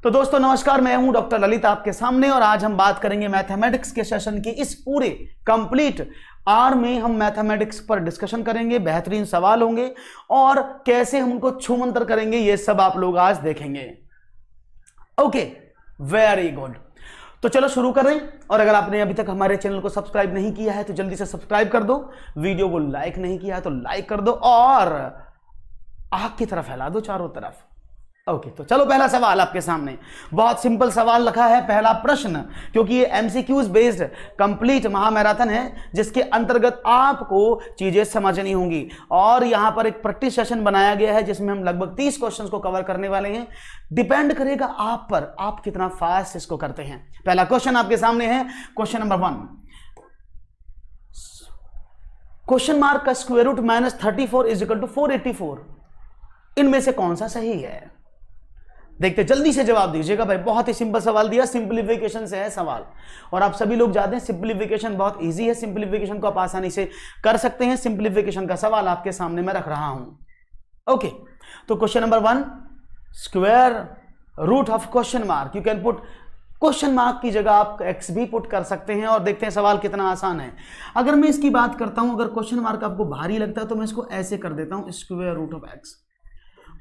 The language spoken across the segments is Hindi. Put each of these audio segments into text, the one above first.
तो दोस्तों नमस्कार, मैं हूं डॉक्टर ललित आपके सामने और आज हम बात करेंगे मैथमेटिक्स के सेशन की इस पूरे कंप्लीट आर में हम मैथमेटिक्स पर डिस्कशन करेंगे। बेहतरीन सवाल होंगे और कैसे हम उनको छूमंतर करेंगे ये सब आप लोग आज देखेंगे। Okay, very good. तो चलो शुरू करें। और अगर आपने अभी तक हमारे चैनल को सब्सक्राइब नहीं किया है तो जल्दी से सब्सक्राइब कर दो, वीडियो को लाइक नहीं किया है तो लाइक कर दो और आग की तरफ फैला दो चारों तरफ। ओके, तो चलो पहला सवाल आपके सामने बहुत सिंपल सवाल रखा है। पहला प्रश्न, क्योंकि ये एमसीक्यूज बेस्ड कंप्लीट महामैराथन है जिसके अंतर्गत आपको चीजें समझनी होंगी और यहां पर एक प्रैक्टिस सेशन बनाया गया है जिसमें हम लगभग 30 क्वेश्चंस को कवर करने वाले हैं। डिपेंड करेगा आप पर, आप कितना फास्ट इसको करते हैं। पहला क्वेश्चन आपके सामने है, क्वेश्चन नंबर 1। क्वेश्चन मार्क का square root -34 is equal to 484। इनमें से कौन सा सही है? देखते, जल्दी से जवाब दीजिएगा भाई। बहुत ही सिंपल सवाल दिया, सिंप्लीफिकेशन से है सवाल और आप सभी लोग जानते हैं सिंप्लीफिकेशन बहुत इजी है। सिंप्लीफिकेशन को आप आसानी से कर सकते हैं। सिंप्लीफिकेशन का सवाल आपके सामने मैं रख रहा हूं। ओके, तो question number 1, square root of question mark. You can put question mark की जगह आप x भी पुट कर सकते हैं और देखते हैं सवाल कितना आसान है। अगर मैं इसकी बात करता हूं, अगर क्वेश्चन मार्क आपको भारी लगता है तो मैं इसको ऐसे कर देता हूं, स्क्वायर रूट ऑफ x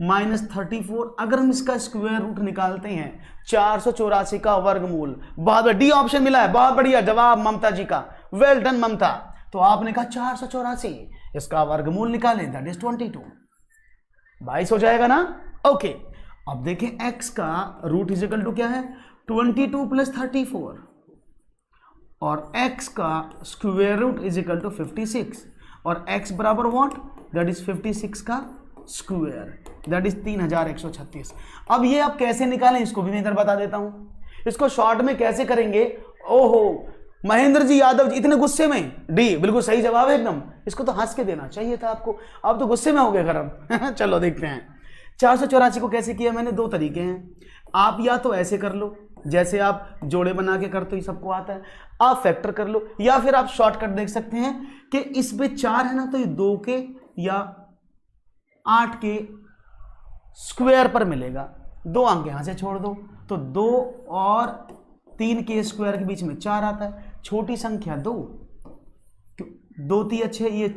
-34। अगर हम इसका स्क्वायर रूट निकालते हैं 484 का वर्गमूल। बहुत डी ऑप्शन मिला है, बहुत बढ़िया जवाब ममता जी का, वेल डन ममता। तो आपने कहा 484, इसका वर्गमूल निकालें, दैट इज 22, 22 हो जाएगा ना। ओके, अब देखें x का रूट इज इक्वल टू क्या है, 22 + 34 और x का square root is equal to 56 और x बराबर व्हाट, दैट इज 56 का स्क्वायर, दैट इज 3136। अब ये आप कैसे निकालें इसको भी मैं इधर बता देता हूं। इसको शॉर्ट में कैसे करेंगे? ओहो, महेंद्र जी यादव जी इतने गुस्से में, डी बिल्कुल सही जवाब है एकदम। इसको तो हंस के देना चाहिए था आपको, आप तो गुस्से में हो गए गरम। चलो देखते हैं 484 को कैसे किया मैंने। 2 तरीके हैं, आप या तो ऐसे कर लो जैसे आप जोड़े बना के करते हो, सबको आता है, आप फैक्टर कर लो, या फिर आप शॉर्टकट देख सकते हैं कि इस पे 4 है ना तो ये 2 के या 8 के स्क्वायर पर मिलेगा। 2 अंक यहां से छोड़ दो तो 2 और 3 के स्क्वायर के बीच में 4 आता है। छोटी संख्या 2, 2 3 6, ये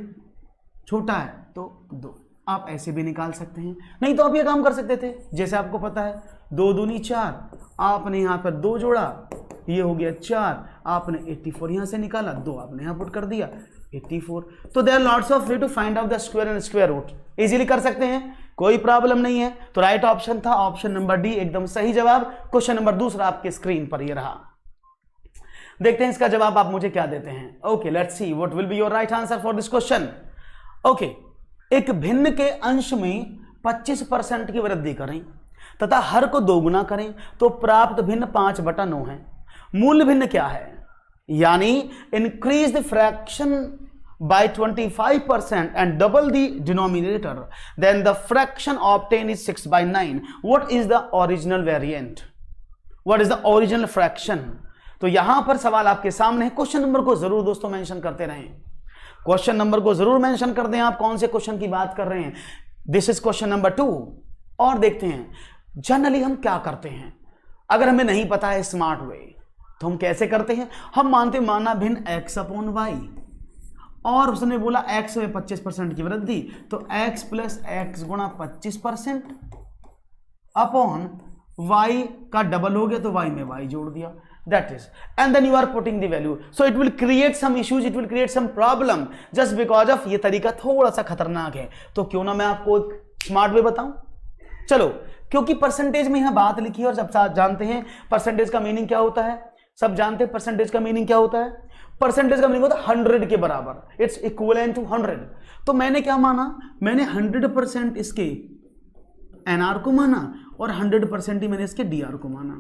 छोटा है तो 2। आप ऐसे भी निकाल सकते हैं, नहीं तो आप ये काम कर सकते थे जैसे आपको पता है 2 दूनी 4, आपने यहां पर 2 जोड़ा, ये हो गया 4, आपने 84 यहां से निकाला, 2 आपने यहां पुट कर दिया 84। तो there are lots of way to find out the square and square root, easily कर सकते हैं, कोई प्रॉब्लम नहीं है। तो राइट ऑप्शन था ऑप्शन नंबर डी, एकदम सही जवाब। क्वेश्चन नंबर 2 आपके स्क्रीन पर ये रहा। देखते हैं इसका जवाब आप मुझे क्या देते हैं। Okay, let's see what will be your right answer for this question. Okay, एक भिन्न के अंश में 25% की वृद्धि करें तथा हर को 2 गुना करें तो प्राप्त भिन्न 5/9 है। मूल भिन्न क्या है? यानी increase the fraction by 25% and double the denominator, then the fraction obtained is 6/9. What is the original variant? What is the original fraction? तो यहां पर सवाल आपके सामने है। क्वेश्चन नंबर को जरूर दोस्तों मेंशन करते रहें, क्वेश्चन नंबर को जरूर मेंशन कर दें आप कौन से क्वेश्चन की बात कर रहे हैं। This is question number 2। और देखते हैं जनरली हम क्या करते हैं, अगर हमें नहीं पता है स्मार्ट वे तो हम कैसे करते हैं। हम माना भिन्न x/y और उसने बोला x में 25% की वृद्धि तो x + x गुणा 25% अपॉन y का डबल हो गया तो y में y जोड़ दिया, that is, and then you are putting the value, so it will create some issues, it will create some problem just because of ये तरीका थोड़ा सा खतरनाक है। तो क्यों ना मैं आपको एक स्मार्ट वे बताऊं। चलो, क्योंकि परसेंटेज में यहां बात लिखी है और सब जानते हैं परसेंटेज का मीनिंग क्या होता है, सब जानते हैं परसेंटेज का मीनिंग क्या होता है। परसेंटेज का मीनिंग होता है 100 के बराबर, इट्स इक्विवेलेंट टू 100। तो मैंने क्या माना, मैंने 100% इसके एनआर को माना और 100% ही मैंने इसके डीआर को माना।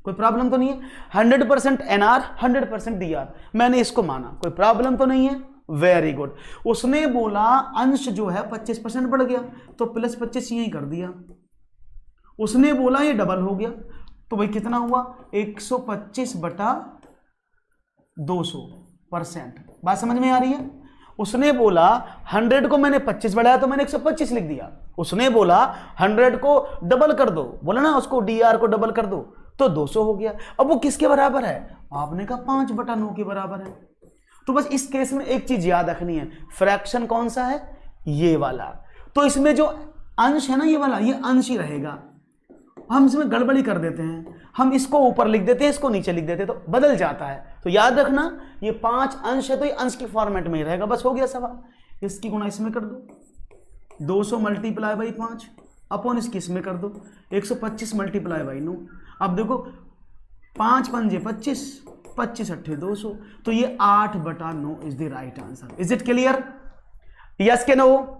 कोई प्रॉब्लम तो नहीं है, 100% एनआर 100% डीआर मैंने इसको माना, कोई प्रॉब्लम तो नहीं है। Very good. उसने बोला अंश जो है 25% बढ़ गया तो +25 यही कर दिया। उसने बोला ये डबल हो गया तो भाई कितना हुआ, 125/200%। बात समझ में आ रही है। उसने बोला 100 को मैंने 25 बढ़ाया तो मैंने 125 लिख दिया। उसने बोला 100 को डबल कर दो, बोला ना उसको dr को डबल कर दो तो 200 हो गया। अब वो किसके बराबर है? आपने कहा 5/9 के बराबर है। तो बस इस केस में एक चीज याद रखनी है, फ्रैक्शन कौन सा है? ये वाला। तो इसमें जो अंश है ना ये वाला, ये अंश ही रहेगा। हम इसमें गड़बड़ी कर देते हैं, हम इसको ऊपर लिख देते हैं, इसको नीचे लिख देते हैं, तो बदल जाता है। तो याद रखना ये 5 अंश है तो ये अंश के फॉर्मेट में ही रहेगा। बस हो गया सवाल। इसकी गुणा इसमें कर दो, 200 मल्टीप्लाई बाई 5 अपॉन इसकी इसमें कर दो, 125 मल्टीप्लाई बाई 9। अब देखो 5 पंजे 25, 25 अट्ठे 200, तो ये 8/9 is the right answer. Is it clear? Yes के no?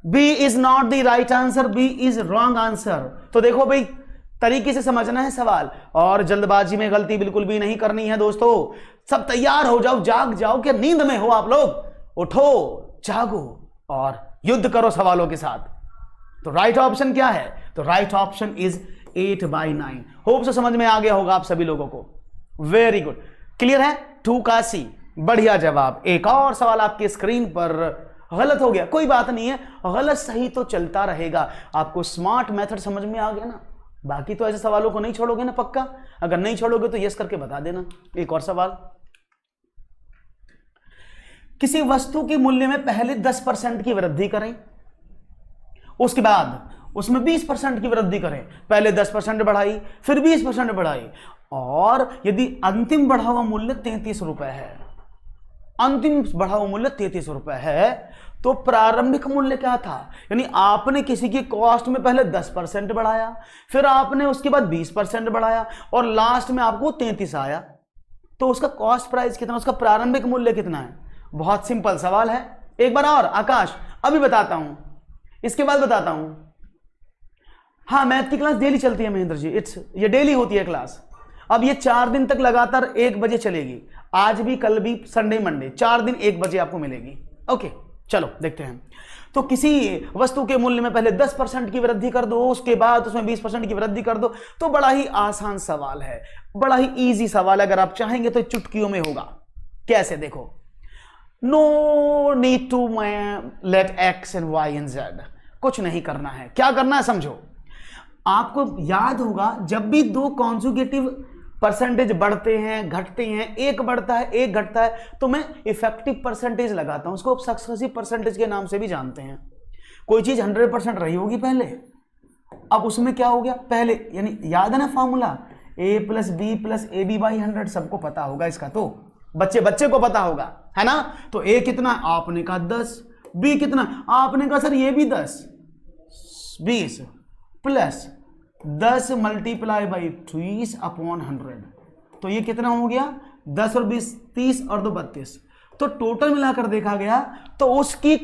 B is not the right answer, B is wrong answer. तो देखो भाई तरीके से समझना है सवाल, और जल्दबाजी में गलती बिल्कुल भी नहीं करनी है दोस्तों। सब तैयार हो जाओ, जाग जाओ, कि नींद में हो आप लोग। उठो, जागो और युद्ध करो सवालों के साथ। तो राइट ऑप्शन क्या है? तो राइट ऑप्शन इज 8/9। होप से समझ में आ गया होगा आप सभी लोगों को। वेरी गुड, क्लियर है? 2 का C, बढ़िया जवाब। एक और सवाल आपकी स्क्रीन पर गलत हो गया, कोई बात नहीं है, गलत सही तो चलता रहेगा। आपको स्मार्ट मेथड समझ में आ गया ना? बाकी तो ऐसे सवालों को नहीं छोड़ोगे ना पक्का? अगर नहीं छोड़ोगे तो यस करके बता देना। एक और सवाल, किसी वस्तु के मूल्य में पहले 10% की वृद्धि करें, उसके बाद उसमें 20% की वृद्धि करें। पहले 10% बढ़ाई, फिर 20% बढ़ाई, और यदि अंतिम बढ़ा हुआ मूल्य 33 रुपए है, अंतिम बढ़ा हुआ मूल्य 33 रुपए है, तो प्रारंभिक मूल्य क्या था? यानी आपने किसी की कॉस्ट में पहले 10% बढ़ाया, फिर आपने उसके बाद 20% बढ़ाया, और लास्ट में आपको 33 आया, तो उसका कॉस्ट प्राइस कितना, उसका प्रारंभिक मूल्य कितना है? बहुत सिंपल सवाल है। एक बार और आकाश, अभी बताता हूं, इसके बाद बताता हूं। हाँ, मैथ की क्लास डेली चलती है महेंद्र जी, ये डेली होती है क्लास। अब ये 4 दिन तक लगातार 1 बजे चलेगी, आज भी, कल भी, संडे मंडे, 4 दिन 1 बजे आपको मिलेगी। ओके, चलो देखते हैं। तो किसी वस्तु के मूल्य में पहले 10% की वृद्धि कर दो, उसके बाद उसमें 20% की वृद्धि कर दो। तो बड़ा ही आसान सवाल है, बड़ा ही इजी सवाल है। अगर आप चाहेंगे तो चुटकियों में होगा। कैसे? देखो, no need to let x and y and z, कुछ नहीं करना है। क्या करना है समझो। आपको याद होगा जब भी 2 कॉन्जुगेटिव परसेंटेज बढ़ते हैं, घटते हैं, एक बढ़ता है एक घटता है, तो मैं इफेक्टिव परसेंटेज लगाता हूं। उसको सक्सेसिव परसेंटेज के नाम से भी जानते हैं। कोई चीज 100% रही होगी पहले, अब उसमें क्या हो गया पहले, यानी याद है ना फॉर्मूला, a + b + ab/100, सबको पता होगा इसका, तो बच्चे को पता होगा, है ना? तो a कितना? आपने कहा 10, b कितना? आपने कहा सर ये भी 10, 20 प्लस 10 मल्टीप्लाई बाई 20/100, तो ये कितना हो गया? 10 और 20 30 और 2 32। तो टोटल मिलाकर देखा गया तो उसकी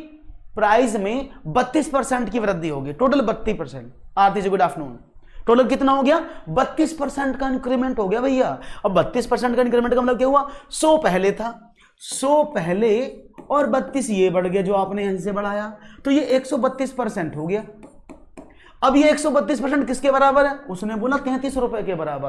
प्राइस में 32% की वृद्धि होगी। टोटल 32%। आरती जी गुड आफ्टरनून। टोटल कितना हो गया? 32% का इंक्रीमेंट हो गया भैया। अब 32% का इंक्रीमेंट का मतलब क्या हुआ? 100 पहले था, 100 पहले और 32 ये बढ़ गया जो आपने यहां से बढ़ाया, तो ये 132% हो गया। अब ये 132% किसके बराबर है? उसने बोला 33 रुपए के बराबर,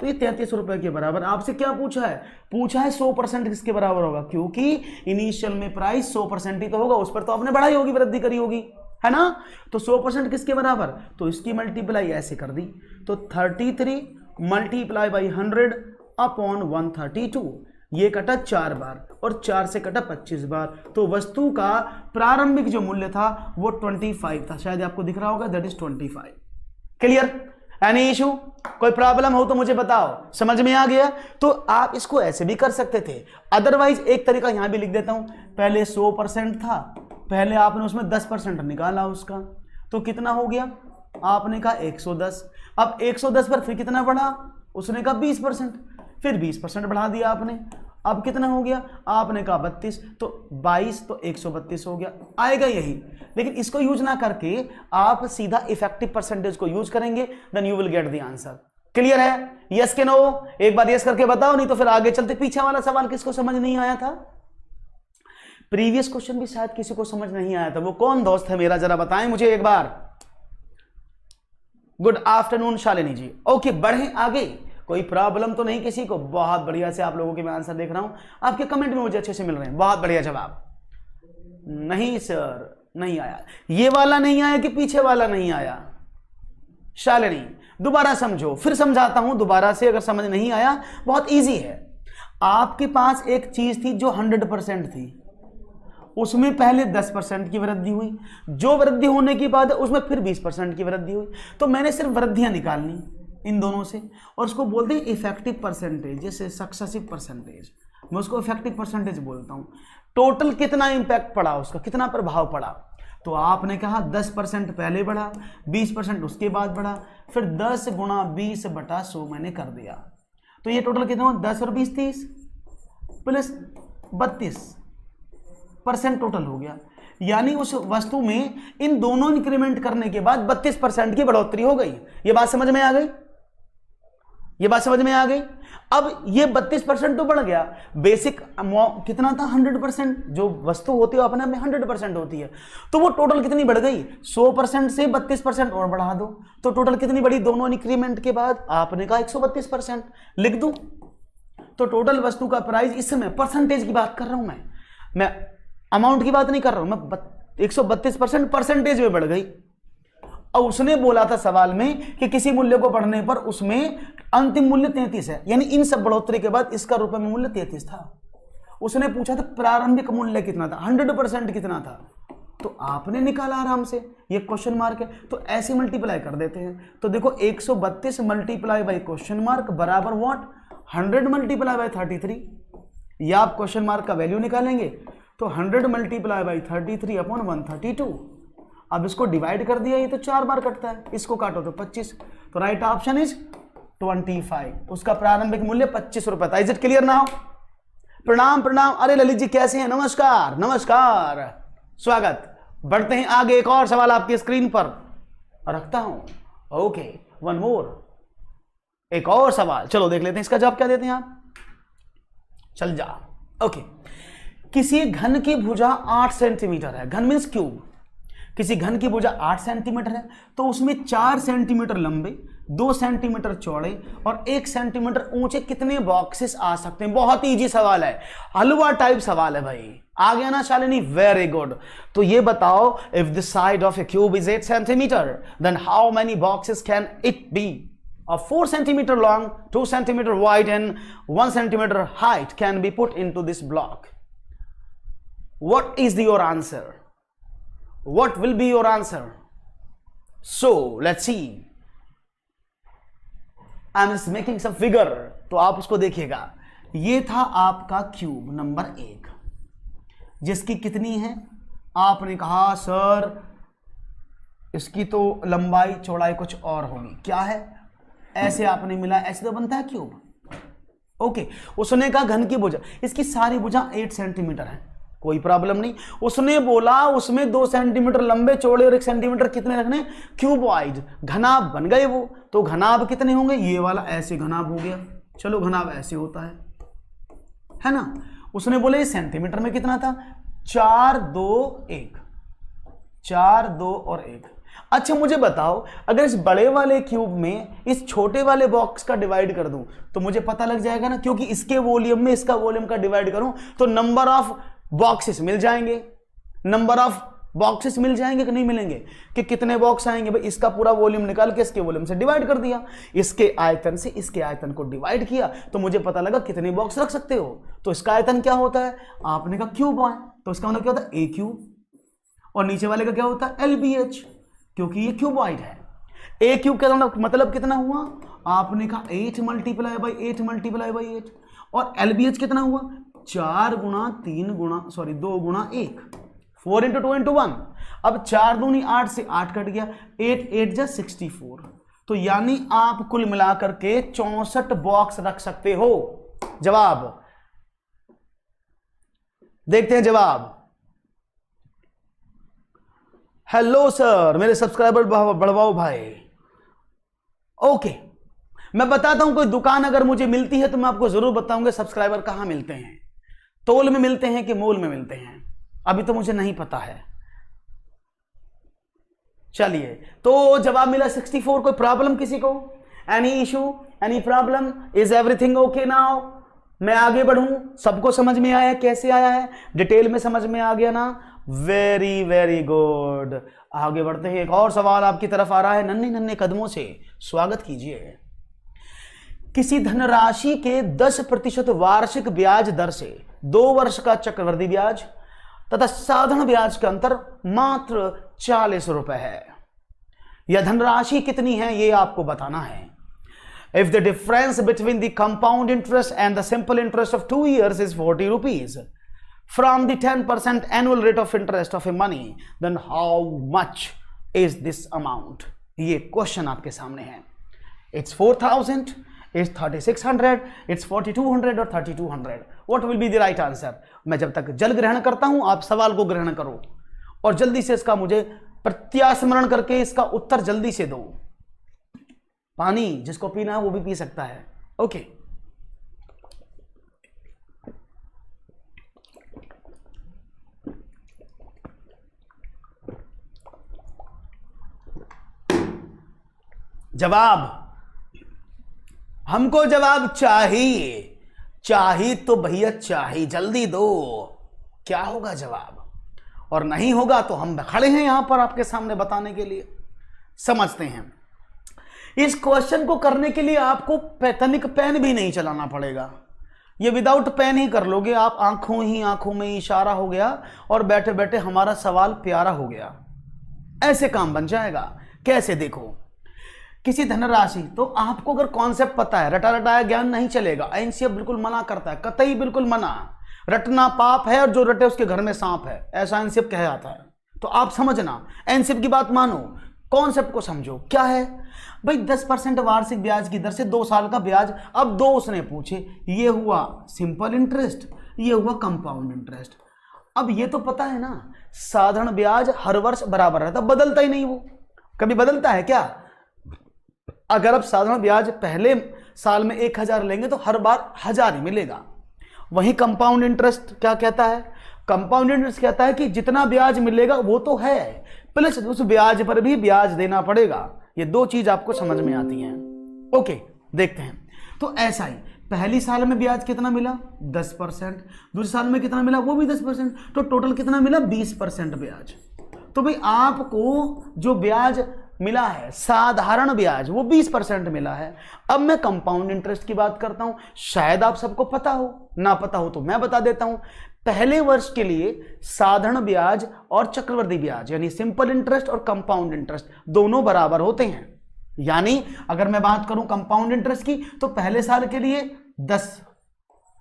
तो ये 33 रुपए के बराबर। आपसे क्या पूछा है? पूछा है 100% किसके बराबर होगा, क्योंकि इनिशियल में प्राइस 100% ही तो होगा, उस पर तो आपने बढ़ाई होगी, वृद्धि करी होगी, है ना? तो 100% किसके बराबर? तो इसकी मल्टीप्लाई ऐसे कर दी, तो 33 मल्टीप्लाई बाई 100/132, ये कटा 4 बार और 4 से कटा 25 बार। तो वस्तु का प्रारंभिक जो मूल्य था वो 25 था, शायद आपको दिख रहा होगा, that is 25। Clear? Any issue? कोई प्रॉब्लम हो तो मुझे बताओ। समझ में आ गया? तो आप इसको ऐसे भी कर सकते थे, अदरवाइज एक तरीका यहां भी लिख देता हूं। पहले 100% था, पहले आपने उसमें 10% निकाला उसका, तो कितना हो गया? आपने कहा 110। अब 110 पर फिर कितना बढ़ा? उसने कहा 20%, फिर 20% बढ़ा दिया आपने, अब कितना हो गया? आपने कहा 32, तो 22, तो 132 हो गया। आएगा यही, लेकिन इसको यूज ना करके आप सीधा इफेक्टिव परसेंटेज को यूज करेंगे, then you will get the answer. Clear है? यस के नो? एक बार यस करके बताओ, नहीं तो फिर आगे चलते। पीछे वाला सवाल किसको समझ नहीं आया था? प्रीवियस क्वेश्चन भी शायद किसी को समझ नहीं आया था। वो कौन दोस्त है मेरा, जरा बताएं मुझे एक बार। गुड आफ्टरनून शालिनी जी। ओके, बढ़े आगे। कोई प्रॉब्लम तो नहीं किसी को? बहुत बढ़िया से आप लोगों के मैं आंसर देख रहा हूं, आपके कमेंट में मुझे अच्छे से मिल रहे हैं। बहुत बढ़िया जवाब। नहीं सर, नहीं आया। ये वाला नहीं आया कि पीछे वाला नहीं आया? शालिनी दोबारा समझो, फिर समझाता हूं दोबारा से, अगर समझ नहीं आया। बहुत इजी है। आपके पास एक चीज थी जो 100% थी, उसमें पहले 10% की वृद्धि हुई, जो वृद्धि होने के बाद उसमें फिर 20% की वृद्धि हुई। तो मैंने सिर्फ वृद्धियां निकालनी इन दोनों से, और उसको बोलते हैं इफेक्टिव परसेंटेज, जैसे सक्सेसिव परसेंटेज, मैं उसको इफेक्टिव परसेंटेज बोलता हूं। टोटल कितना इंपैक्ट पड़ा, उसका कितना प्रभाव पड़ा। तो आपने कहा 10% पहले बढ़ा, 20% उसके बाद बढ़ा, फिर 10 गुणा 20/100 मैंने कर दिया। तो ये टोटल कितना हुआ? 10 और 20 30 प्लस 32% टोटल हो गया। यानी उस वस्तु में इन दोनों इंक्रीमेंट करने के बाद 32% की बढ़ोतरी हो गई। ये बात समझ में आ गई? ये बात समझ में आ गई? अब ये 32% तो बढ़ गया। बेसिक कितना था? 100%। जो वस्तु होती है अपने में 100% होती है, तो वो टोटल कितनी बढ़ गई? 100% से 32% और बढ़ा दो, तो टोटल कितनी बढ़ी दोनों इंक्रीमेंट के बाद? आपने कहा 132%। लिख दूं? तो टोटल वस्तु का प्राइस, इस समय परसेंटेज की बात कर रहा हूं मैं अमाउंट की बात नहीं कर रहा हूं मैं। 132% परसेंटेज में बढ़ गई। और उसने बोला था सवाल में कि किसी मूल्य को पढ़ने पर उसमें अंतिम मूल्य 33 है, यानी इन सब बढ़ोतरी के बाद इसका रुपए में मूल्य 33 था। उसने पूछा था प्रारंभिक मूल्य कितना था, 100% कितना था, तो आपने निकाला आराम से। ये क्वेश्चन मार्क है, तो ऐसे मल्टीप्लाई कर देते हैं। तो देखो 132 मल्टीप्लाई बाई क्वेश्चन मार्क बराबर व्हाट? 100 multiply by 33। या आप क्वेश्चन मार्क का वैल्यू निकालेंगे तो 100 मल्टीप्लाई बाई 33/132। अब इसको डिवाइड कर दिया, ये तो 4 बार कटता है, इसको काटो तो 25। तो राइट ऑप्शन इज 25। उसका प्रारंभिक मूल्य 25 रुपए था। Is it clear now? प्रणाम प्रणाम। अरे ललित जी कैसे हैं? नमस्कार नमस्कार, स्वागत। बढ़ते हैं आगे, एक और सवाल आपकी स्क्रीन पर रखता हूं। ओके, वन मोर, एक और सवाल। चलो देख लेते हैं इसका जवाब क्या देते हैं आप। चल जा। ओके, किसी घन की भुजा 8 सेंटीमीटर है। घन मीन्स क्यूब। किसी घन की भुजा 8 सेंटीमीटर है, तो उसमें 4 सेंटीमीटर लंबे, 2 सेंटीमीटर चौड़े और 1 सेंटीमीटर ऊंचे कितने बॉक्सेस आ सकते हैं? बहुत इजी सवाल है, हलवा टाइप सवाल है भाई। आ गया ना शालिनी? Very good. तो ये बताओ, if the side of a cube is 8 centimeter, then how many boxes can it be? Of 4 centimeter long, 2 centimeter wide and 1 centimeter height can be put into this block. What is your answer? What will be your answer? So let's see. I'm just making some figure. तो आप उसको देखिएगा। ये था आपका क्यूब नंबर 1, जिसकी कितनी है? आपने कहा सर इसकी तो लंबाई चौड़ाई कुछ और होगी। क्या है? ऐसे आपने मिला, ऐसे तो बनता है क्यूब। ओके, उसने कहा घन की भुजा, इसकी सारी भुजा 8 सेंटीमीटर है, कोई प्रॉब्लम नहीं। उसने बोला उसमें 2 सेंटीमीटर लंबे चौड़े और 1 सेंटीमीटर कितने रखने? क्यूबॉइड। घनाभ बन गए वो। तो घनाभ कितने होंगे? ये वाला ऐसे घनाभ हो गया। चलो घनाभ ऐसे होता है ना। उसने बोले सेंटीमीटर में कितना था? 4 2 1, 4 2 और 1। अच्छा मुझे बताओ, अगर इस बड़े वाले क्यूब में इस छोटे वाले बॉक्स का डिवाइड कर दूं तो मुझे पता लग जाएगा ना, क्योंकि इसके वॉल्यूम में इसका वॉल्यूम का डिवाइड करूं तो नंबर ऑफ बॉक्सेस मिल जाएंगे। नंबर ऑफ बॉक्सेस मिल जाएंगे कि नहीं मिलेंगे? कि कितने बॉक्स आएंगे भाई? इसका पूरा वॉल्यूम निकाल के इसके वॉल्यूम से डिवाइड कर दिया, इसके आयतन से इसके आयतन को डिवाइड किया, तो मुझे पता लगा कितने बॉक्स रख सकते हो। तो इसका आयतन क्या होता है? आपने कहा क्यूब है, तो इसका मतलब क्या होता है? ए क्यूब। और नीचे वाले का क्या होता है? LBH, क्योंकि ये क्यूबॉइड है। ए क्यूब का मतलब कितना हुआ? आपने कहा 8 मल्टीप्लाई बाई 8 मल्टीप्लाई बाई 8। और LBH कितना हुआ? 4 गुणा 3 गुणा 2 गुणा 1, 4 इंटू 2 इंटू 1। अब 4 दूनी 8 से 8 कट गया, 8 8 जा 64। तो यानी आप कुल मिलाकर के 64 बॉक्स रख सकते हो। जवाब देखते हैं जवाब। हेलो सर, मेरे सब्सक्राइबर बढ़वाओ भाई। ओके, मैं बताता हूं, कोई दुकान अगर मुझे मिलती है तो मैं आपको जरूर बताऊंगा सब्सक्राइबर कहां मिलते हैं, तोल में मिलते हैं कि मोल में मिलते हैं, अभी तो मुझे नहीं पता है। चलिए, तो जवाब मिला 64। कोई प्रॉब्लम किसी को? Any issue, any problem? Is everything okay now? मैं आगे बढ़ूं, सबको समझ में आया कैसे आया है? डिटेल में समझ में आ गया ना? Very very good. आगे बढ़ते हैं, एक और सवाल आपकी तरफ आ रहा है नन्हे नन्हे कदमों से, स्वागत कीजिए। किसी धनराशि के 10% वार्षिक ब्याज दर से 2 वर्ष का चक्रवृद्धि ब्याज तथा साधारण ब्याज का अंतर मात्र 40 रुपए है। यह धनराशि कितनी है ये आपको बताना है। If the difference between the compound interest and the simple interest of 2 years is 40 rupees from the 10% annual rate of interest of a money, then how much is this amount? ये क्वेश्चन आपके सामने है। It's 4,000, it's 3,600, it's 4,200 और 3,200. What will be the right answer? मैं जब तक जल ग्रहण करता हूं आप सवाल को ग्रहण करो और जल्दी से इसका मुझे प्रत्यास्मरण करके इसका उत्तर जल्दी से दो। पानी जिसको पीना है वो भी पी सकता है। ओके, जवाब, हमको जवाब चाहिए तो भैया चाहिए, जल्दी दो। क्या होगा जवाब? और नहीं होगा तो हम खड़े हैं यहां पर आपके सामने बताने के लिए। समझते हैं, इस क्वेश्चन को करने के लिए आपको तनिक पेन भी नहीं चलाना पड़ेगा। ये विदाउट पेन ही कर लोगे आप, आंखों में इशारा हो गया और बैठे बैठे हमारा सवाल प्यारा हो गया। ऐसे काम बन जाएगा। कैसे? देखो, किसी धनराशि, तो आपको अगर कॉन्सेप्ट पता है, रटा रटाया ज्ञान नहीं चलेगा। एनसीएफ बिल्कुल मना करता है, कतई बिल्कुल मना। रटना पाप है और जो रटे उसके घर में सांप है, ऐसा एनसीएफ कह जाता है। तो आप समझना, एनसीएफ की बात मानो, कॉन्सेप्ट को समझो। क्या है भाई? 10% वार्षिक ब्याज की दर से 2 साल का ब्याज। अब 2 उसने पूछे, ये हुआ सिंपल इंटरेस्ट, ये हुआ कंपाउंड इंटरेस्ट। अब ये तो पता है ना, साधारण ब्याज हर वर्ष बराबर रहता, बदलता ही नहीं। वो कभी बदलता है क्या? अगर आप साधारण ब्याज पहले साल में 1,000 लेंगे तो हर बार 1,000 ही मिलेगा। वही कंपाउंड इंटरेस्ट क्या कहता है? कंपाउंड इंटरेस्ट कहता है कि जितना ब्याज मिलेगा वो तो है, प्लस उस ब्याज पर भी ब्याज देना पड़ेगा। ये 2 चीज आपको समझ में आती हैं। ओके, देखते हैं। तो ऐसा ही पहली साल में ब्याज कितना मिला? 10%। दूसरे साल में कितना मिला? वो भी 10%। तो टोटल कितना मिला? 20% ब्याज। तो भाई आपको जो ब्याज मिला है साधारण ब्याज वो 20% मिला है। अब मैं कंपाउंड इंटरेस्ट की बात करता हूं, शायद आप सबको पता हो, ना पता हो तो मैं बता देता हूं। पहले वर्ष के लिए साधारण ब्याज और चक्रवृद्धि ब्याज यानी सिंपल इंटरेस्ट और कंपाउंड इंटरेस्ट दोनों बराबर होते हैं। यानी अगर मैं बात करूं कंपाउंड इंटरेस्ट की तो पहले साल के लिए 10,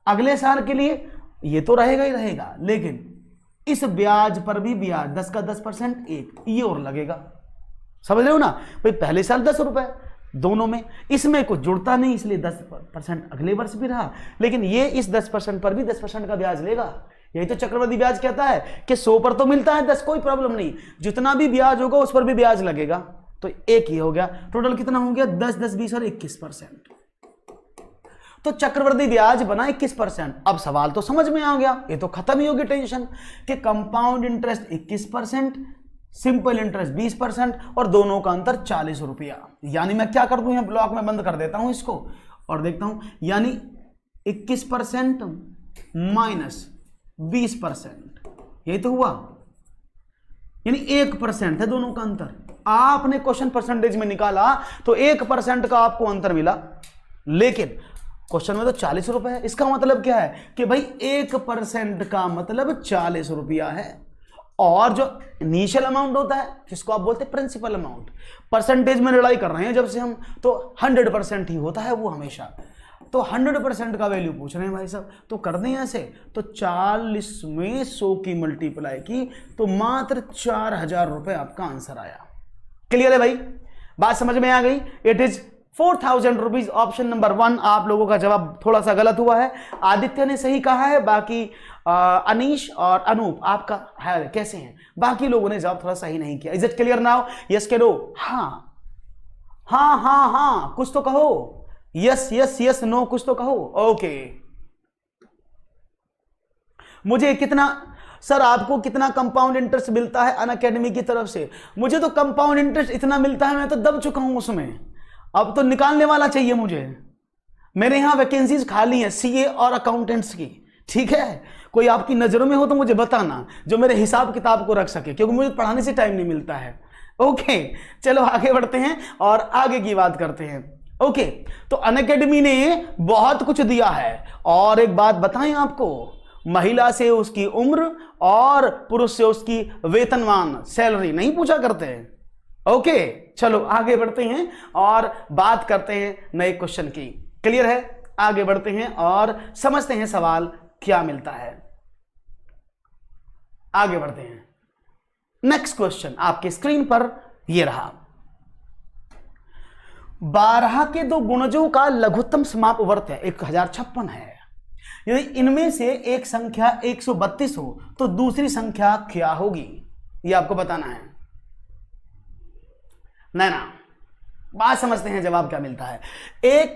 अगले साल के लिए ये तो रहेगा ही रहेगा, लेकिन इस ब्याज पर भी ब्याज 10 का 10% एक ये और लगेगा। समझ रहे हो ना भाई? पहले साल 10 रुपए दोनों में, इसमें कुछ जुड़ता नहीं इसलिए 10% अगले वर्ष भी रहा, लेकिन ये इस 10% पर भी 10% का ब्याज लेगा। यही तो चक्रवृद्धि ब्याज कहता है कि 100 पर तो मिलता है 10, कोई प्रॉब्लम नहीं, जितना भी ब्याज होगा उस पर भी ब्याज लगेगा। तो एक ही हो गया। टोटल कितना हो गया? 10, 10, 20 और 21%। तो चक्रवृद्धि ब्याज बना 21%। अब सवाल तो समझ में आ गया, ये तो खत्म ही होगी टेंशन कि कंपाउंड इंटरेस्ट 21%, सिंपल इंटरेस्ट 20% और दोनों का अंतर 40 रुपया। यानी मैं क्या कर दूं, यहां ब्लॉक में बंद कर देता हूं इसको और देखता हूं, यानी 21% माइनस 20%, यही तो हुआ, यानी 1% है दोनों का अंतर। आपने क्वेश्चन परसेंटेज में निकाला तो 1% का आपको अंतर मिला, लेकिन क्वेश्चन में तो 40 रुपए है। इसका मतलब क्या है कि भाई 1% का मतलब 40 रुपया है। और जो इनिशियल अमाउंट होता है जिसको आप बोलते हैं प्रिंसिपल अमाउंट, परसेंटेज में लड़ाई कर रहे हैं जब से हम, तो 100% ही होता है वो हमेशा। तो 100% का वैल्यू पूछ रहे हैं भाई साहब, तो कर दें ऐसे, तो 40 में 100 की मल्टीप्लाई की तो मात्र 4,000 रुपए आपका आंसर आया। क्लियर है भाई? बात समझ में आ गई? It is 4,000 rupees. Option number 1 आप लोगों का जवाब थोड़ा सा गलत हुआ है। आदित्य ने सही कहा है, बाकी अनीश और अनूप आपका है कैसे हैं, बाकी लोगों ने जवाब थोड़ा सही नहीं किया। Is it clear now? Yes के नो? हाँ हाँ हाँ हाँ कुछ तो कहो, यस यस यस नो कुछ तो कहो। ओके, मुझे कितना सर, आपको कितना कंपाउंड इंटरेस्ट मिलता है अनअकैडमी की तरफ से? मुझे तो कंपाउंड इंटरेस्ट इतना मिलता है, मैं तो दब चुका हूं उसमें, अब तो निकालने वाला चाहिए मुझे। मेरे यहां वैकेंसीज खाली हैं सीए और अकाउंटेंट्स की, ठीक है? कोई आपकी नजरों में हो तो मुझे बताना, जो मेरे हिसाब किताब को रख सके, क्योंकि मुझे पढ़ाने से टाइम नहीं मिलता है। ओके, चलो आगे बढ़ते हैं और आगे की बात करते हैं। ओके, तो अनअकैडमी ने बहुत कुछ दिया है। और एक बात बताएं आपको, महिला से उसकी उम्र और पुरुष से उसकी वेतनमान सैलरी नहीं पूछा करते हैं। ओके, चलो आगे बढ़ते हैं और बात करते हैं नए क्वेश्चन की। क्लियर है? आगे बढ़ते हैं और समझते हैं सवाल क्या मिलता है। आगे बढ़ते हैं। नेक्स्ट क्वेश्चन आपके स्क्रीन पर यह रहा। 12 के दो गुणजों का लघुत्तम समापवर्त है 1056 है। यदि इनमें से एक संख्या 132 हो तो दूसरी संख्या क्या होगी, यह आपको बताना है। नैना, बात समझते हैं, जवाब क्या मिलता है।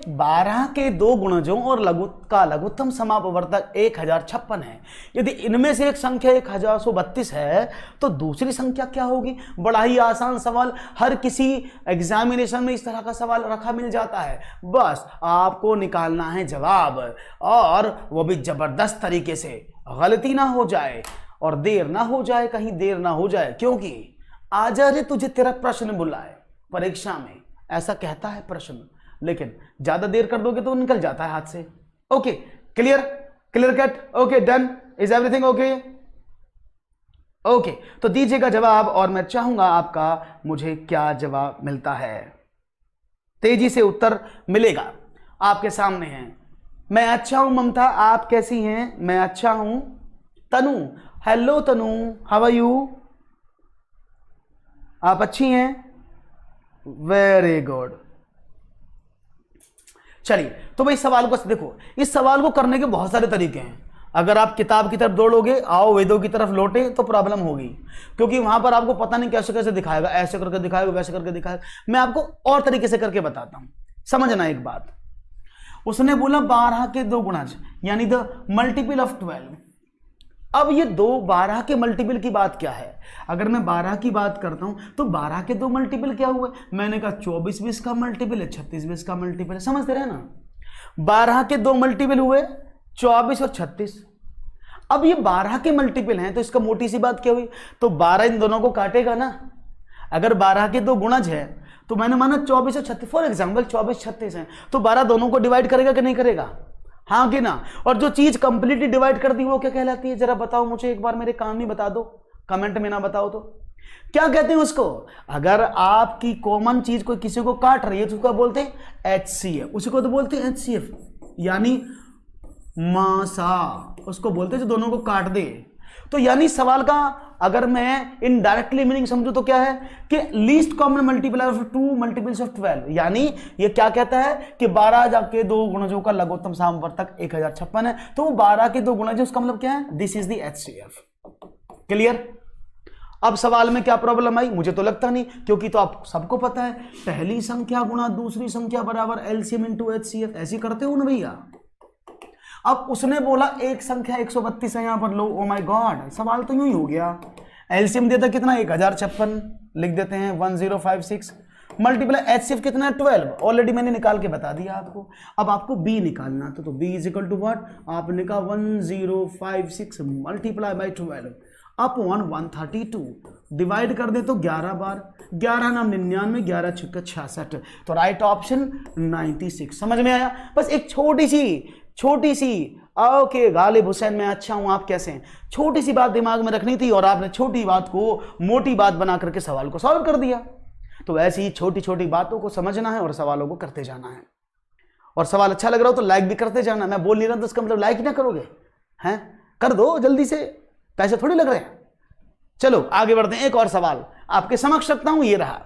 12 के दो गुणजों और लघुत्तम समापवर्तक 1056 है। यदि इनमें से एक संख्या 1132 है तो दूसरी संख्या क्या होगी। बड़ा ही आसान सवाल, हर किसी एग्जामिनेशन में इस तरह का सवाल रखा मिल जाता है। बस आपको निकालना है जवाब, और वो भी जबरदस्त तरीके से, गलती ना हो जाए और देर ना हो जाए, कहीं देर ना हो जाए, क्योंकि आजा रे तुझे तेरा प्रश्न बुलाए परीक्षा में, ऐसा कहता है प्रश्न, लेकिन ज्यादा देर कर दोगे तो निकल जाता है हाथ से। Okay, clear, clear cut, okay done, is everything okay? Okay, तो दीजिएगा जवाब और मैं चाहूंगा आपका मुझे क्या जवाब मिलता है। तेजी से उत्तर मिलेगा, आपके सामने है। मैं अच्छा हूं ममता, आप कैसी हैं? मैं अच्छा हूं। Tanu, hello Tanu, how are you? आप अच्छी हैं? Very good. चलिए, तो भाई सवाल को देखो, इस सवाल को करने के बहुत सारे तरीके हैं। अगर आप किताब की तरफ दौड़ोगे, आओ वेदों की तरफ लौटे, तो प्रॉब्लम होगी, क्योंकि वहां पर आपको पता नहीं कैसे कैसे दिखाएगा, ऐसे करके दिखाएगा, वैसे करके दिखाएगा। मैं आपको और तरीके से करके बताता हूं। समझना एक बात, उसने बोला 12 के दो गुणज, यानी द मल्टीपल ऑफ 12। अब ये 12 के मल्टीपल की बात क्या है। अगर मैं 12 की बात करता हूं तो 12 के दो मल्टीपल क्या हुए। मैंने कहा 24-20 का मल्टीपल है, 36-20 का मल्टीपल है, समझते रहे ना। 12 के दो मल्टीपल हुए 24 और 36। अब ये 12 के मल्टीपल हैं तो इसका मोटी सी बात क्या हुई, तो 12 इन दोनों को काटेगा ना। अगर 12 के दो गुणज है तो मैंने माना 24 और 36, फॉर एग्जाम्पल 24-36 है, तो 12 दोनों को डिवाइड करेगा कि नहीं करेगा, हाँ कि ना। और जो चीज कंप्लीटली डिवाइड कर दी वो क्या कहलाती है, जरा बताओ मुझे एक बार, मेरे कान में बता दो, कमेंट में ना बताओ तो क्या कहते हैं उसको। अगर आपकी कॉमन चीज कोई किसी को काट रही है तो उसको बोलते हैं HCF, उसी को तो बोलते हैं HCF, यानी मासा, उसको बोलते हैं जो दोनों को काट दे। तो यानी सवाल का अगर मैं इनडायरेक्टली मीनिंग समझू तो क्या है कि least common multiple of 2 multiples of 12, यानी ये क्या कहता है कि 12 जाके दो गुणजों का लघुत्तम सामवर्तक 1056 है, तो 12 के दो गुणज, उसका मतलब क्या है, this is the HCF। Clear? अब सवाल में क्या प्रॉब्लम आई, मुझे तो लगता नहीं, क्योंकि तो आप सबको पता है पहली संख्या गुणा दूसरी संख्या बराबर LCM इंटू HCF, ऐसे करते हो ना भैया। अब उसने बोला एक संख्या 132 है, यहां पर लो, ओ माय गॉड, सवाल तो यूं ही हो गया। एलसीएम देता कितना, 1056, लिख देते हैं 1056, मल्टीपल HCF कितना है, 12, ऑलरेडी मैंने निकाल के बता दिया आपको। अब आपको B निकालना तो B is equal to what, आपने कहा 1056 मल्टीप्लाई बाई 12 अपॉन 132, डिवाइड कर दे तो 11 बार, 11 नाम 99, 11 छक्का 66, तो राइट ऑप्शन 96। समझ में आया? बस एक छोटी सी ओके गालिब हुसैन, मैं अच्छा हूं, आप कैसे हैं, छोटी सी बात दिमाग में रखनी थी और आपने छोटी बात को मोटी बात बना करके सवाल को सॉल्व कर दिया। तो ऐसी ही छोटी छोटी बातों को समझना है और सवालों को करते जाना है। और सवाल अच्छा लग रहा हो तो लाइक भी करते जाना। मैं बोल नहीं रहा तो इसका मतलब लाइक ना करोगे, हैं? कर दो जल्दी से, पैसे थोड़ी लग रहे हैं। चलो आगे बढ़ते हैं, एक और सवाल आपके समक्ष रखता हूं, ये रहा।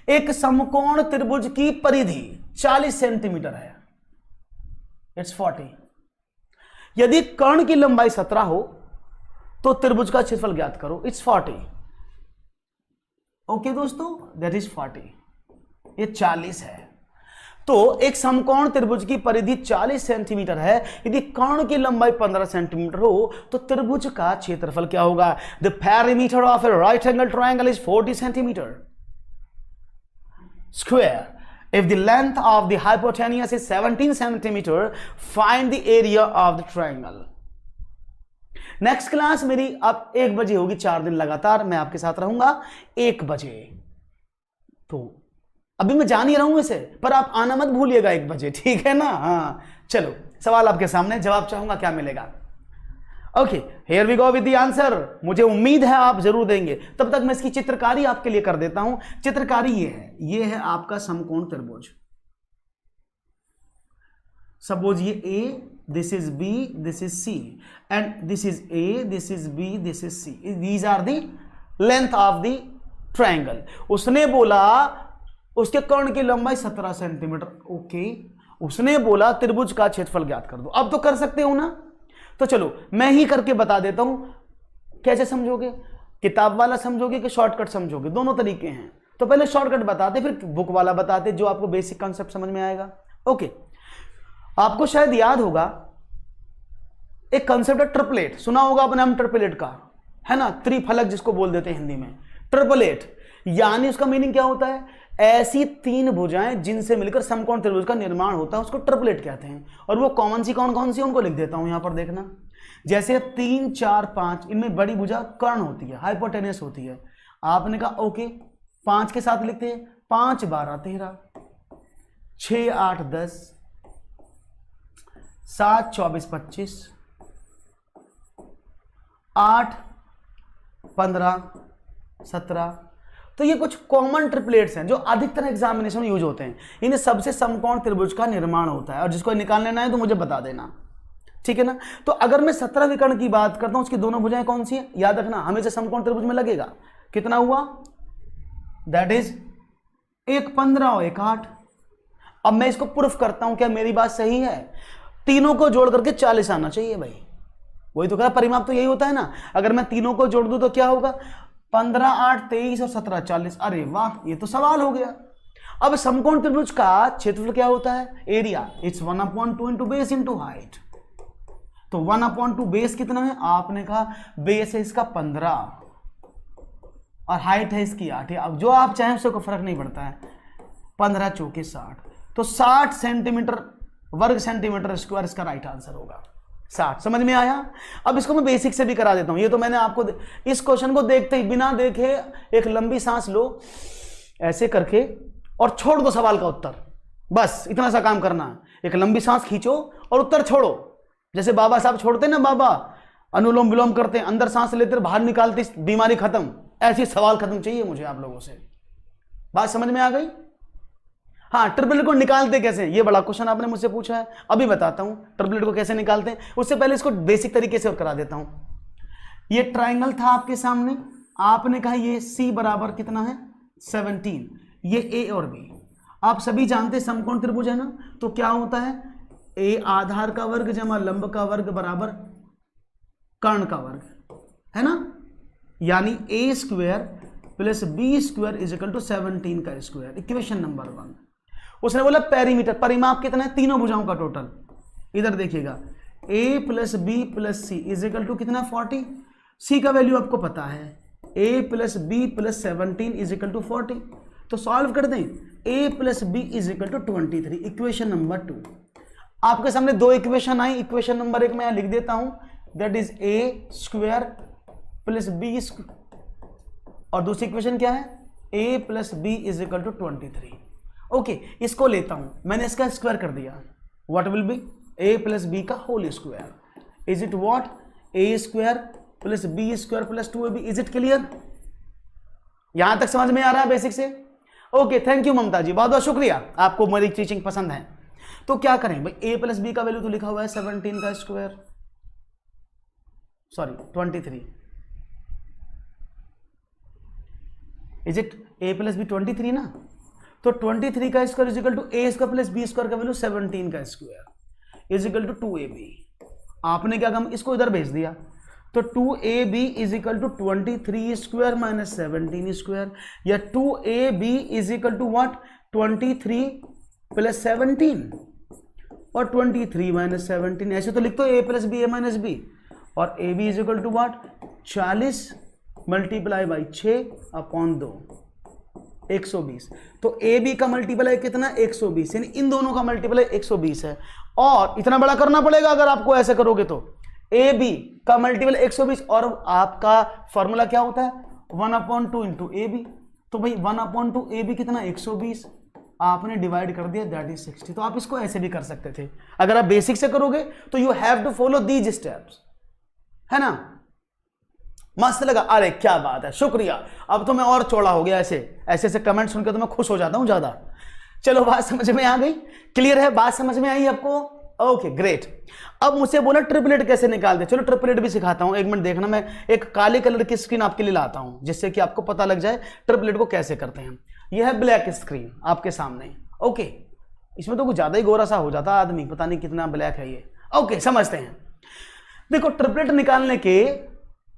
एक समकोण त्रिभुज की परिधि 40 सेंटीमीटर है, इट्स 40। यदि कर्ण की लंबाई 17 हो तो त्रिभुज का क्षेत्रफल ज्ञात करो, इट्स 40। ओके दोस्तों, दैट इज 40, ये 40 है। तो एक समकोण त्रिभुज की परिधि 40 सेंटीमीटर है, यदि कर्ण की लंबाई 15 सेंटीमीटर हो तो त्रिभुज का क्षेत्रफल क्या होगा। The perimeter of A right angle triangle is 40 centimetre square. If the length of the hypotenuse is 17 centimeter, find the area of the triangle. Next class मेरी अब 1 बजे होगी, 4 दिन लगातार मैं आपके साथ रहूंगा 1 बजे। तो अभी मैं जान ही रहा हूं इसे, पर आप आना मत भूलिएगा 1 बजे, ठीक है ना। हाँ चलो, सवाल आपके सामने, जवाब चाहूंगा क्या मिलेगा। Okay, here we go with the answer. मुझे उम्मीद है आप जरूर देंगे। तब तक मैं इसकी चित्रकारी आपके लिए कर देता हूं। चित्रकारी ये है आपका समकोण त्रिभुज। सपोज ये A, this is B, this is C, and this is A, this is B, this is C. These are the length of the triangle. उसने बोला उसके कर्ण की लंबाई 17 सेंटीमीटर। ओके, उसने बोला त्रिभुज का क्षेत्रफल ज्ञात कर दो। अब तो कर सकते हो ना, तो चलो मैं ही करके बता देता हूं। कैसे समझोगे, किताब वाला समझोगे कि शॉर्टकट समझोगे? दोनों तरीके हैं। तो पहले शॉर्टकट बताते, फिर बुक वाला बताते, जो आपको बेसिक कॉन्सेप्ट समझ में आएगा। ओके, आपको शायद याद होगा एक कॉन्सेप्ट है ट्रिपलेट। सुना होगा आपने नाम ट्रिपलेट का, है ना, त्रिफलक जिसको बोल देते हैं हिंदी में, ट्रिपलेट। यानी उसका मीनिंग क्या होता है? ऐसी 3 भुजाएं जिनसे मिलकर समकोण त्रिभुज का निर्माण होता है, उसको ट्रिपलेट कहते हैं। और वो कौन कौन सी उनको लिख देता हूं यहां पर, देखना। जैसे 3, 4, 5, इनमें बड़ी भुजा कर्ण होती है, हाइपोटेनस होती है। आपने कहा ओके, 5 के साथ लिखते हैं, 5, 12, 13, 6, 8, 10, 7, 24, 25, 8, 15, 17। तो ये कुछ कॉमन ट्रिपलेट्स हैं जो अधिकतर एग्जामिनेशन में यूज होते हैं। इन्हें सबसे समकोण त्रिभुज का निर्माण होता है, और जिसको निकालने ना है तो मुझे बता देना, ठीक है ना। तो अगर मैं 17 विकर्ण की बात करता हूं, उसकी दोनों भुजाएं कौन सी हैं? याद रखना, हमेशा समकोण त्रिभुज में लगेगा। कितना हुआ? दैट इज एक 15 और एक 8। अब मैं इसको प्रूफ करता हूं, क्या मेरी बात सही है? तीनों को जोड़ करके 40 आना चाहिए भाई। वही तो कहा, परिमाप तो यही होता है ना। अगर मैं तीनों को जोड़ दूं तो क्या होगा? 15, 8, 23 और 17, 40। अरे वाह, ये तो सवाल हो गया। अब समकोण त्रिभुज का क्षेत्रफल क्या होता है? Area. It's 1/2 into base into height. तो 1/2 बेस कितना है? आपने कहा बेस है इसका 15 और हाइट है इसकी 8। अब जो आप चाहें उससे कोई फर्क नहीं पड़ता है। 15 चौके 60, तो 60 सेंटीमीटर वर्ग सेंटीमीटर स्क्वायर इसका राइट आंसर होगा। 60। समझ में आया? अब इसको मैं बेसिक से भी करा देता हूं। ये तो मैंने आपको इस क्वेश्चन को देखते ही बिना देखे एक लंबी सांस लो ऐसे करके और छोड़ दो सवाल का उत्तर। बस इतना सा काम करना है। एक लंबी सांस खींचो और उत्तर छोड़ो। जैसे बाबा साहब छोड़ते ना, बाबा अनुलोम विलोम करते हैं, अंदर सांस लेते बाहर निकालते, बीमारी खत्म। ऐसी सवाल खत्म चाहिए मुझे आप लोगों से। बात समझ में आ गई? हाँ, ट्रिपलेट को निकालते कैसे, ये बड़ा क्वेश्चन आपने मुझसे पूछा है। अभी बताता हूं ट्रिपलेट को कैसे निकालते हैं। उससे पहले इसको बेसिक तरीके से और करा देता हूं। ये ट्राइंगल था आपके सामने, आपने कहा ये C बराबर कितना है? 17। ये A और B आप सभी जानते हैं समकोण त्रिभुज है ना। तो क्या होता है? A आधार का वर्ग जमा लंब का वर्ग बराबर कर्ण का वर्ग, है ना। यानी A² plus B² is equal to 17 का स्क्वायर। Equation number 1। उसने बोला पेरीमीटर, परिमाप कितना है? तीनों भुजाओं का टोटल। इधर देखिएगा, A plus B plus C is equal to कितना? 40। C का वैल्यू आपको पता है, A plus B plus 17 is equal to 40। तो सॉल्व कर दें, A plus B is equal to 23। Equation number 2। आपके सामने 2 इक्वेशन आई। इक्वेशन नंबर 1 मैं यहां लिख देता हूं, that is A² plus B²। और दूसरी इक्वेशन क्या है? A plus B is equal to 23। Okay, इसको लेता हूं, मैंने इसका स्क्वायर कर दिया। What will be? A plus B का whole square. Is it what? A² plus B² plus 2AB। Is it clear? यहां तक समझ में आ रहा है बेसिक से? Okay, thank you Mamta ji, बहुत बहुत शुक्रिया, आपको मेरी टीचिंग पसंद है। तो क्या करें भाई, A प्लस B का वैल्यू तो लिखा हुआ है 17 का square, sorry 23। Is it A plus B 23 ना। तो 23 का square is equal to A² plus B² का वैल्यू 17 का square is equal to 2AB। आपने क्या काम, इसको इधर भेज दिया। तो 2AB is equal to 23² minus 17², या 2AB is equal to what? 23 plus 17 और 23 माइनस 17। ऐसे तो लिख दो A plus B A minus B। और AB is equal to what? 40 multiply by 6/2, 120। तो AB का मल्टीप्लाई कितना? 120, यानी इन दोनों का मल्टीप्लाई 120 है। और इतना बड़ा करना पड़ेगा अगर आपको ऐसे करोगे तो ए बी का मल्टीपल 120 और आपका फॉर्मूला क्या होता है 1/2 इंटू ए बी। तो भाई 1/2 ए बी कितना 120, आपने डिवाइड कर दिया दैट इज 60। तो आप इसको ऐसे भी कर सकते थे, अगर आप बेसिक से करोगे तो you have to follow these steps, है ना। मस्त लगा, अरे क्या बात है, शुक्रिया। अब तो मैं और चौड़ा हो गया, ऐसे ऐसे कमेंट सुनकर तो मैं खुश हो जाता हूं ज्यादा। चलो बात समझ में आ गई, क्लियर है, बात समझ में आई आपको, ओके ग्रेट। अब मुझसे बोला ट्रिपलेट कैसे निकालते, चलो ट्रिपलेट भी सिखाता हूं, एक मिनट देखना, मैं एक काले कलर की स्क्रीन आपके लिए लाता हूं जिससे कि आपको पता लग जाए ट्रिपलेट को कैसे करते हैं। यह है ब्लैक स्क्रीन आपके सामने, ओके। इसमें तो कुछ ज्यादा ही गोरा सा हो जाता आदमी, पता नहीं कितना ब्लैक है ये, ओके समझते हैं। देखो ट्रिपलेट निकालने के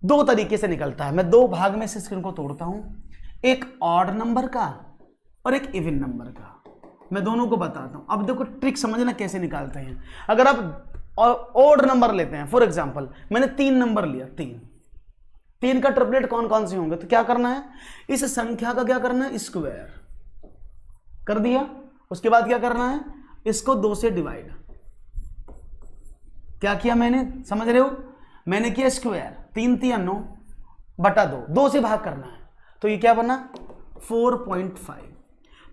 दो तरीके से निकलता है, मैं दो भाग में से स्क्रीन को तोड़ता हूं, एक ऑड नंबर का और एक इवन नंबर का, मैं दोनों को बताता हूं। अब देखो ट्रिक समझना कैसे निकालते हैं। अगर आप ऑड नंबर लेते हैं, फॉर एग्जांपल मैंने 3 नंबर लिया, 3 का ट्रिपलेट कौन कौन से होंगे, तो क्या करना है, इस संख्या का क्या करना है, स्क्वायर कर दिया, उसके बाद क्या करना है, इसको 2 से डिवाइड, क्या किया मैंने, समझ रहे हो, मैंने किया स्क्वायर, 3 3 9 बटा 2, 2 से भाग करना है, तो ये क्या बना 4.5।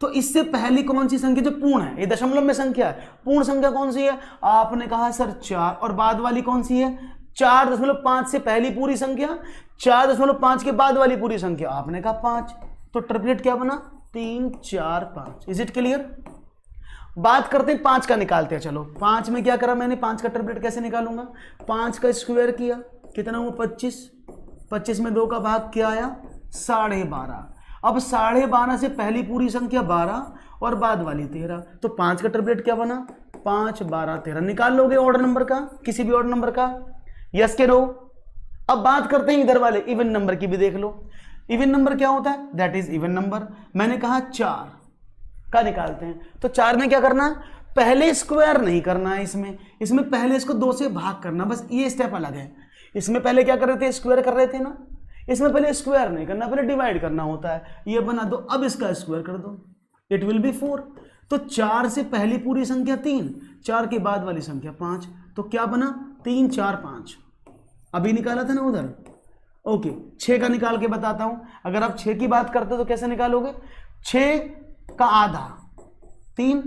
तो इससे पहली कौन सी संख्या जो पूर्ण है, ये दशमलव में संख्या है, पूर्ण संख्या कौन सी है, आपने कहा सर 4, और बाद वाली कौन सी है 4.5 से पहली पूरी संख्या, 4.5 के बाद वाली पूरी संख्या, आपने कहा 5, तो ट्रिपलेट क्या बना 3 4 5। Is it clear. बात करते हैं 5 का, निकालते हैं, चलो 5 में क्या करा मैंने, 5 का ट्रिपलेट कैसे निकालूंगा, 5 का स्क्वायर किया, कितना हुआ 25, 25 में 2 का भाग क्या आया 12.5। अब 12.5 से पहली पूरी संख्या 12 और बाद वाली 13, तो 5 का ट्रिपलेट क्या बना 5 12 13। निकाल लोगे ऑर्डर नंबर का, किसी भी ऑर्डर नंबर का, यस के नो। अब बात करते हैं इधर वाले इवन नंबर की भी, देख लो इवन नंबर क्या होता है, दैट इज इवन नंबर। मैंने कहा 4 का निकालते हैं, तो 4 में क्या करना है, पहले स्क्वायर नहीं करना है, इसमें पहले इसको 2 से भाग करना, बस ये स्टेप अलग है। इसमें पहले क्या कर रहे थे, स्क्वायर कर रहे थे ना, इसमें पहले स्क्वायर नहीं करना, पहले डिवाइड करना होता है, ये बना दो, अब इसका स्क्वायर कर दो, इट विल बी 4। तो 4 से पहली पूरी संख्या 3, 4 के बाद वाली संख्या 5, तो क्या बना 3 4 5, अभी निकाला था ना उधर, ओके। 6 का निकाल के बताता हूं, अगर आप 6 की बात करते हो तो कैसे निकालोगे, 6 का आधा, 3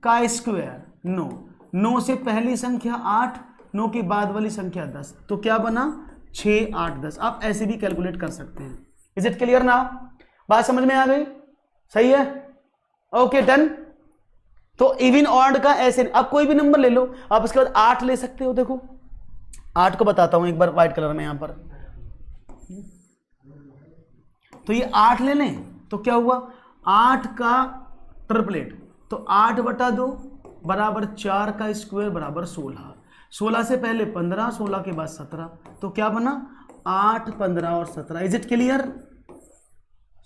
का स्क्वायर 9, 9 से पहली संख्या 8, 9 के बाद वाली संख्या 10, तो क्या बना 6 8 10। आप ऐसे भी कैलकुलेट कर सकते हैं। इज इट क्लियर ना, बात समझ में आ गई, सही है, ओके डन। तो इवन ऑड का ऐसे, आप कोई भी नंबर ले लो, आप उसके बाद 8 ले सकते हो। देखो 8 को बताता हूं एक बार व्हाइट कलर में, यहां पर तो ये 8 ले लें, तो क्या हुआ 8 का ट्रिपलेट, तो 8 बटा 2 बराबर 4 का स्क्वायर बराबर 16, 16 से पहले 15, 16 के बाद 17, तो क्या बना 8 15 और 17। इज इट क्लियर,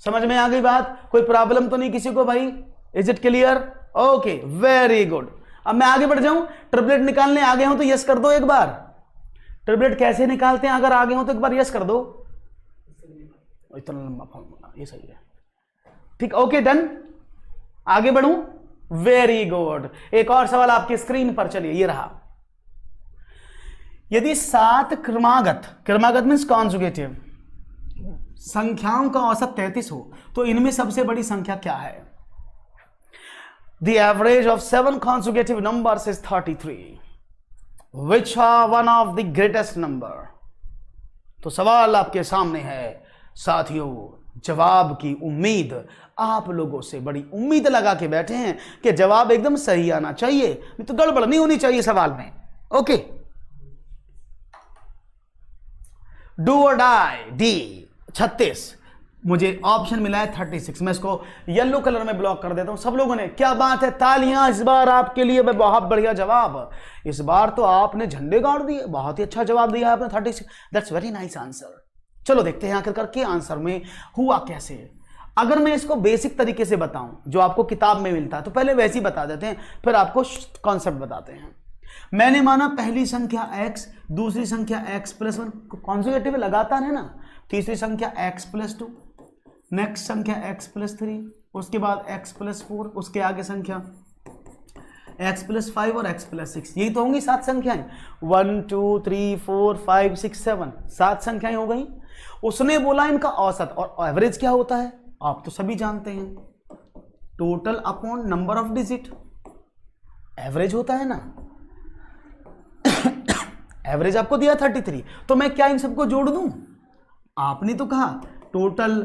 समझ में आ गई बात, कोई प्रॉब्लम तो नहीं किसी को भाई, is it clear, okay very good. अब मैं आगे बढ़ जाऊं, ट्रिपलेट निकालने आगे हूं तो यस कर दो एक बार, ट्रिपलेट कैसे निकालते हैं अगर आगे हो तो एक बार यस कर दो, इतना लंबा फॉर्मूला, ये सही है, ठीक, ओके डन। आगे बढ़ूं, वेरी गुड। एक और सवाल आपकी स्क्रीन पर, चलिए ये रहा, यदि 7 क्रमागत मीन्स कॉन्जुगेटिव संख्याओं का औसत 33 हो तो इनमें सबसे बड़ी संख्या क्या है। The average of 7 consecutive numbers is 33. Which are one of the greatest number? तो सवाल आपके सामने है साथियों, जवाब की उम्मीद, आप लोगों से बड़ी उम्मीद लगा के बैठे हैं कि जवाब एकदम सही आना चाहिए, नहीं तो गड़बड़ नहीं होनी चाहिए सवाल में, ओके। डू और डाई, डी 36, मुझे ऑप्शन मिला है 36, मैं इसको येलो कलर में ब्लॉक कर देता हूं। सब लोगों ने, क्या बात है, तालियां इस बार आपके लिए, बहुत बढ़िया जवाब, इस बार तो आपने झंडे गाड़ दिए, बहुत ही अच्छा जवाब दिया आपने 36, दैट्स वेरी नाइस आंसर। चलो देखते हैं आखिरकार के आंसर में हुआ कैसे। अगर मैं इसको बेसिक तरीके से बताऊं जो आपको किताब में मिलता है, तो पहले वैसे ही बता देते हैं, फिर आपको कॉन्सेप्ट बताते हैं। मैंने माना पहली संख्या x, दूसरी संख्या x+1, कॉन्जुगेटिव लगातार है ना, तीसरी संख्या x+2, नेक्स्ट संख्या x+3, उसके बाद x+4, उसके आगे संख्या x प्लस 5 और x प्लस 6, यही तो होंगी 7 संख्याएं। 1 2 3 4 5 6 7, 7 संख्याएं हो गई। उसने बोला इनका औसत, और एवरेज क्या होता है आप तो सभी जानते हैं, total upon number of digit, average होता है ना। एवरेज आपको दिया 33, तो मैं क्या इन सबको जोड़ दूं? आपने तो कहा total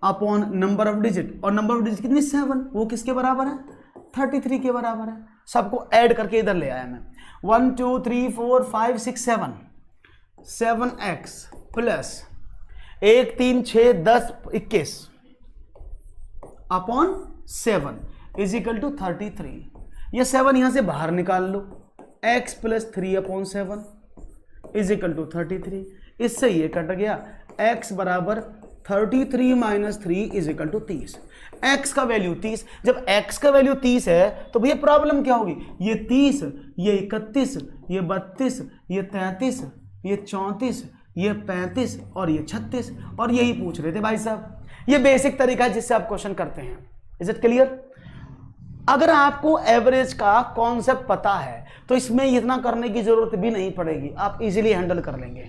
upon number of digit, और नंबर ऑफ डिजिट कितनी 7, वो किसके बराबर है? 33 के बराबर है। सबको ऐड करके इधर ले आया मैं। 1 2 3 4 5 6 7, 7x plus 1 3 6 10 21 upon 7 is equal to 33। ये 7 यहां से बाहर निकाल लो, x plus 3 upon 7 is equal to 33। इससे ये कट गया, x बराबर 33 minus 3 is equal to 30। x का वैल्यू 30, जब x का वैल्यू 30 है तो भैया प्रॉब्लम क्या होगी? ये 30, ये 31, ये 32, ये 33, ये 34, ये 35 और ये 36, और यही पूछ रहे थे भाई साहब। ये बेसिक तरीका है जिससे आप क्वेश्चन करते हैं। Is it clear? अगर आपको एवरेज का कॉन्सेप्ट पता है तो इसमें इतना करने की जरूरत भी नहीं पड़ेगी, आप इजीली हैंडल कर लेंगे।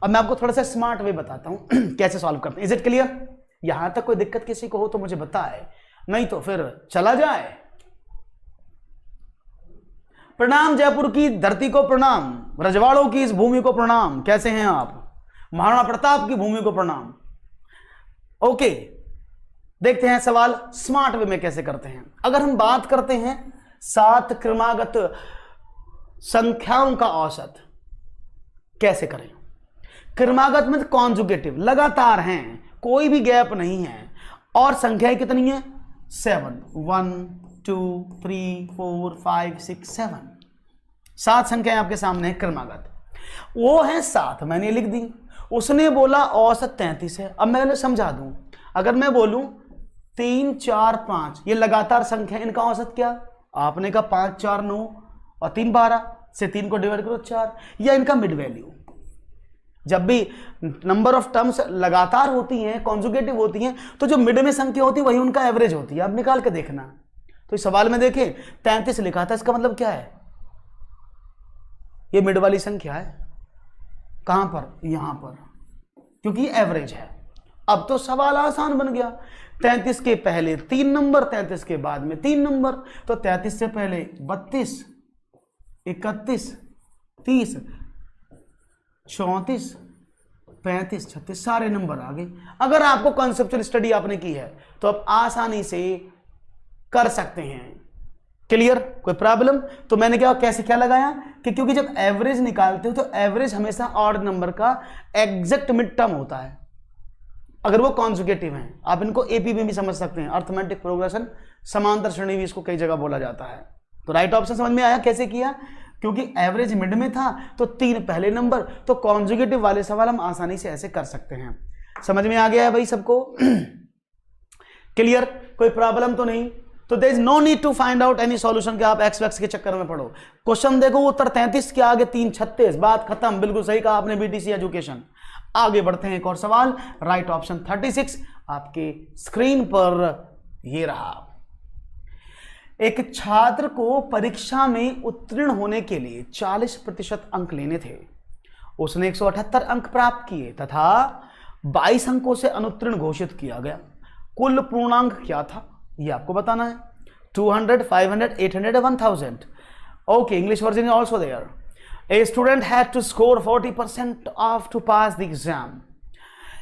अब मैं आपको थोड़ा सा स्मार्ट वे बताता हूं कैसे सॉल्व करते हैं। Is it clear? यहां तक कोई दिक्कत किसी को हो तो मुझे बताए, नहीं तो फिर चला जाए। प्रणाम जयपुर की धरती को प्रणाम, रजवाड़ों की इस भूमि को प्रणाम। कैसे हैं आप? महाराणा प्रताप की भूमि को प्रणाम। ओके, देखते हैं सवाल स्मार्ट वे में कैसे करते हैं। अगर हम बात करते हैं 7 क्रमागत संख्याओं का औसत कैसे करें? क्रमागत में कॉन्जुगेटिव, लगातार हैं, कोई भी गैप नहीं है, और संख्याएं कितनी है? 7, 1 2 3 4 5 6 7, 7 संख्याएं आपके सामने है क्रमागत। वो है 7, मैंने लिख दी। उसने बोला औसत 33 है। अब मैं समझा दूं, अगर मैं बोलूं 3 4 5, ये लगातार संख्या, इनका औसत क्या? आपने कहा 5 4 9 और 3 12, से 3 को डिवाइड करो 4, या इनका मिड वैल्यू। जब भी नंबर ऑफ टर्म्स लगातार होती हैं, कॉन्जुगेटिव होती हैं, तो जो मिड में संख्या होती है वही उनका एवरेज होती है। आप निकाल के देखना। तो इस सवाल में देखें 33 लिखा था, इसका मतलब क्या है? ये मिड वाली संख्या है। कहां पर? यहां पर, क्योंकि एवरेज है। अब तो सवाल आसान बन गया। 33 के पहले 3 नंबर, 33 के बाद में 3 नंबर, तो 33 से पहले 32, 31, 30, 34, 35, 36, सारे नंबर आ गए। अगर आपको कॉन्सेप्चुअल स्टडी आपने की है तो आप आसानी से कर सकते हैं। क्लियर? कोई प्रॉब्लम? तो मैंने क्या लगाया कि क्योंकि जब एवरेज निकालते हो तो एवरेज हमेशा ऑड नंबर का एग्जैक्ट मिड टर्म होता है, अगर वो कॉन्जुगेटिव हैं। आप इनको एपी में भी समझ सकते हैं, अर्थमेटिक प्रोग्रेशन, समांतर श्रेणी भी इसको कई जगह बोला जाता है। तो राइट ऑप्शन समझ में आया कैसे किया? क्योंकि एवरेज मिड में था तो 3 पहले नंबर, तो कॉन्जुगेटिव वाले सवाल हम आसानी से ऐसे कर सकते हैं। समझ में आ गया है भाई सबको? क्लियर? कोई प्रॉब्लम तो नहीं? तो there is no need to find out any solution कि आप एक्स वैक्स के चक्कर में पढ़ो। क्वेश्चन देखो, उत्तर 33 के आगे 3 36, बात खत्म। बिल्कुल सही कहा आपने, बीटीसी एजुकेशन। आगे बढ़ते हैं, एक और सवाल। राइट ऑप्शन 36 आपके स्क्रीन पर ये रहा। एक छात्र को परीक्षा में उत्तीर्ण होने के लिए 40% अंक लेने थे। उसने 178 अंक प्राप्त किए तथा 22 अंकों से अनुत्तीर्ण घोषित किया गया। कुल पूर्णांक क्या था ये आपको बताना है। 200, 500, 800, 1000। Okay, English version is also there. A student had to score 40% to pass the exam.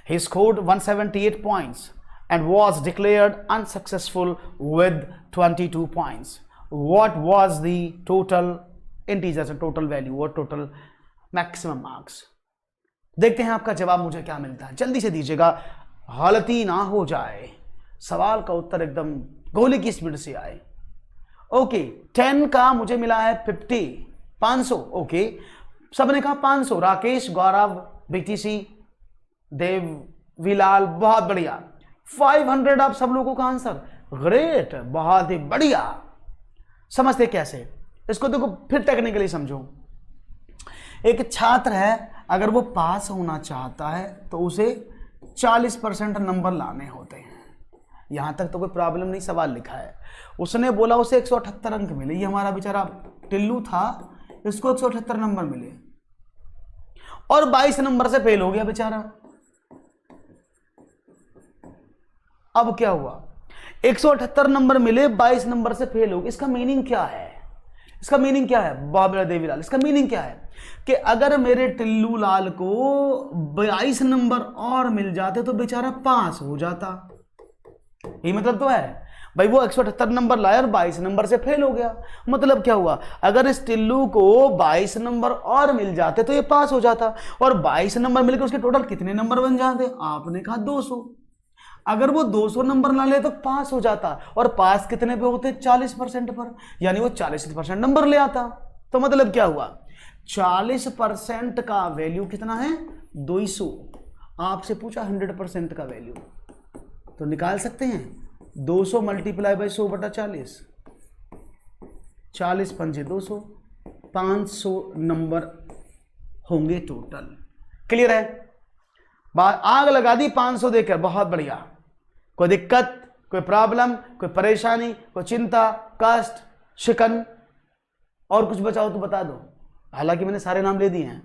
He scored 178 points and was declared unsuccessful with 22 points. What was the total integers and total value or total maximum marks? देखते हैं आपका जवाब मुझे क्या मिलता है। जल्दी से दीजिएगा, हालती ना हो जाए, सवाल का उत्तर एकदम गोली की स्पीड से आए। ओके, 10 का मुझे मिला है 50, 500। ओके, सबने कहा 500। राकेश, गौरव, बीटीसी, देव, विलाल, बहुत बढ़िया। 500 आप सब लोगों का आंसर, ग्रेट, बहुत ही बढ़िया। समझते कैसे इसको? देखो फिर टेक्निकली समझो। एक छात्र है, अगर वो पास होना चाहता है तो उसे 40% नंबर लाने होते हैं। यहां तक तो कोई प्रॉब्लम नहीं, सवाल लिखा है। उसने बोला उसे 178 अंक मिले, ये हमारा बेचारा टिल्लू था, इसको 178 नंबर मिले और 22 नंबर से फेल हो गया बेचारा। अब क्या हुआ, 178 नंबर मिले, 22 नंबर से फेल हो गए। इसका मीनिंग क्या है? इसका मीनिंग क्या है बाबला देवीलाल? इसका मीनिंग क्या है कि अगर मेरे टिल्लू लाल को 22 नंबर और मिल जाते तो बेचारा पास हो जाता। यही मतलब तो है भाई, वो 178 नंबर लाया और 22 नंबर से फेल हो गया। मतलब क्या हुआ, अगर इस टिल्लू को 22 नंबर और मिल जाते तो ये पास हो जाता, और 22 नंबर मिलकर उसके टोटल कितने नंबर बन जाते? आपने कहा 200। अगर वो 200 नंबर ला ले तो पास हो जाता, और पास कितने पे होते? 40% पर, यानी वो 40% नंबर ले आता। तो मतलब क्या हुआ, 40% का वैल्यू कितना है? 200। आपसे पूछा 100% का वैल्यू, तो निकाल सकते हैं 200 मल्टीप्लाई बाई 100/40, 40 पंजे 200, 500 नंबर होंगे टोटल। क्लियर है बात? आग लगा दी 500 देकर, बहुत बढ़िया। कोई दिक्कत, कोई प्रॉब्लम, कोई परेशानी, कोई चिंता, कष्ट, शिकन और कुछ बचाओ तो बता दो, हालांकि मैंने सारे नाम ले दिए हैं।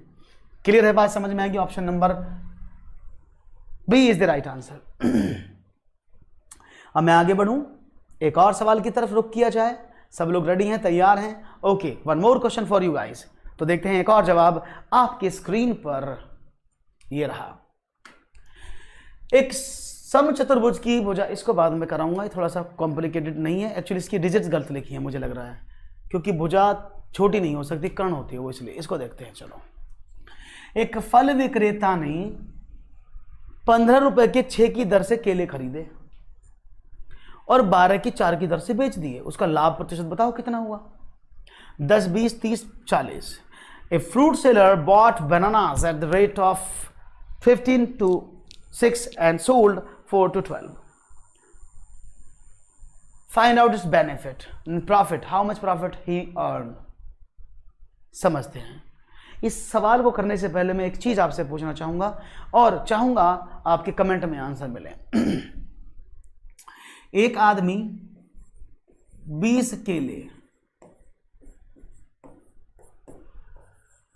क्लियर है बात? समझ में आएगी? Option number B is the right answer. अब मैं आगे बढ़ूं, एक और सवाल की तरफ रुख किया जाए। सब लोग रेडी हैं, तैयार हैं? Okay, one more question for you guys. तो देखते हैं एक और जवाब आपके स्क्रीन पर। ये रहा, एक समचतुर्भुज की भुजा, इसको बाद में कराऊंगा, थोड़ा सा कॉम्प्लिकेटेड नहीं है एक्चुअली, इसकी डिजिट्स गलत लिखी है मुझे लग रहा है, क्योंकि भुजा छोटी नहीं हो सकती, कर्ण होती है वो, इसलिए। इसको देखते हैं, चलो। एक फल विक्रेता ने 15 रुपए के 6 की दर से केले खरीदे और 12 की 4 की दर से बेच दिए। उसका लाभ प्रतिशत बताओ कितना हुआ? 10, 20, 30, 40। A fruit seller bought bananas at the rate of 15 to 6 and sold 4 to 12. Find out its benefit and profit. How much profit he earned? समझते हैं। इस सवाल को करने से पहले मैं एक चीज आपसे पूछना चाहूंगा, और चाहूंगा आपके कमेंट में आंसर मिले। एक आदमी 20 केले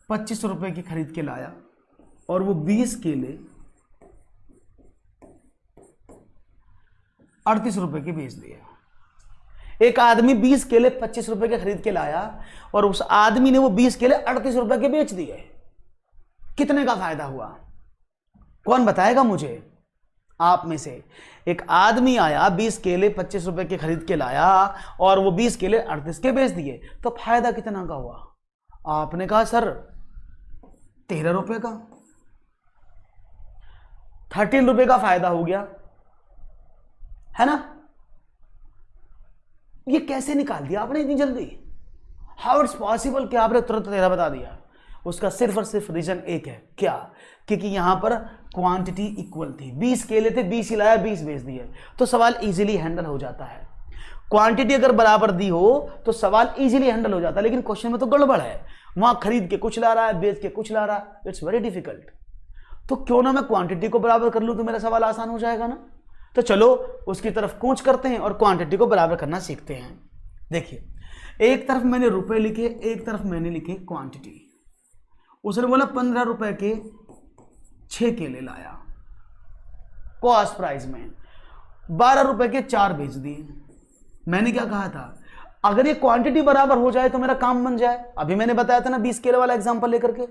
25 रुपए की खरीद के लाया और वो 20 केले 38 रुपए के बेच दिए। एक आदमी 20 केले 25 रुपए के खरीद के लाया और उस आदमी ने वो 20 केले 38 रुपए के बेच दिए। कितने का फायदा हुआ? कौन बताएगा मुझे? आप में से एक आदमी आया, 20 केले 25 रुपए के खरीद के लाया और वो 20 केले 38 के बेच दिए, तो फायदा कितना का हुआ? आपने कहा सर 13 रुपए का, 13 रुपए का फायदा हो गया, है ना? ये कैसे निकाल दिया आपने इतनी जल्दी? हाउ इट्स पॉसिबल कि आपने तुरंत 13 बता दिया? उसका सिर्फ और सिर्फ रीजन एक है, क्या? क्योंकि यहां पर क्वांटिटी इक्वल थी। 20 केले थे, 20 ही लाया, 20 बेच दिए, तो सवाल इजीली हैंडल हो जाता है। क्वांटिटी अगर बराबर दी हो तो सवाल इजीली हैंडल हो जाता है, लेकिन क्वेश्चन में तो गड़बड़ है। वहां खरीद के कुछ ला रहा है, बेच के कुछ ला रहा है, इट्स वेरी डिफिकल्ट। तो क्यों ना मैं क्वांटिटी को बराबर कर लूं तो मेरा सवाल आसान हो जाएगा ना। तो चलो उसकी तरफ कूच करते हैं और क्वांटिटी को बराबर करना सीखते हैं। देखिए, एक तरफ मैंने रुपए लिखे, एक तरफ मैंने लिखे क्वांटिटी। उसने बोला 15 रुपए के 6 केले लाया कॉस्ट प्राइस में, 12 रुपए के 4 बेच दिए। मैंने क्या कहा था? अगर ये क्वांटिटी बराबर हो जाए तो मेरा काम बन जाए। अभी मैंने बताया था ना 20 केले वाला एग्जांपल लेकर के।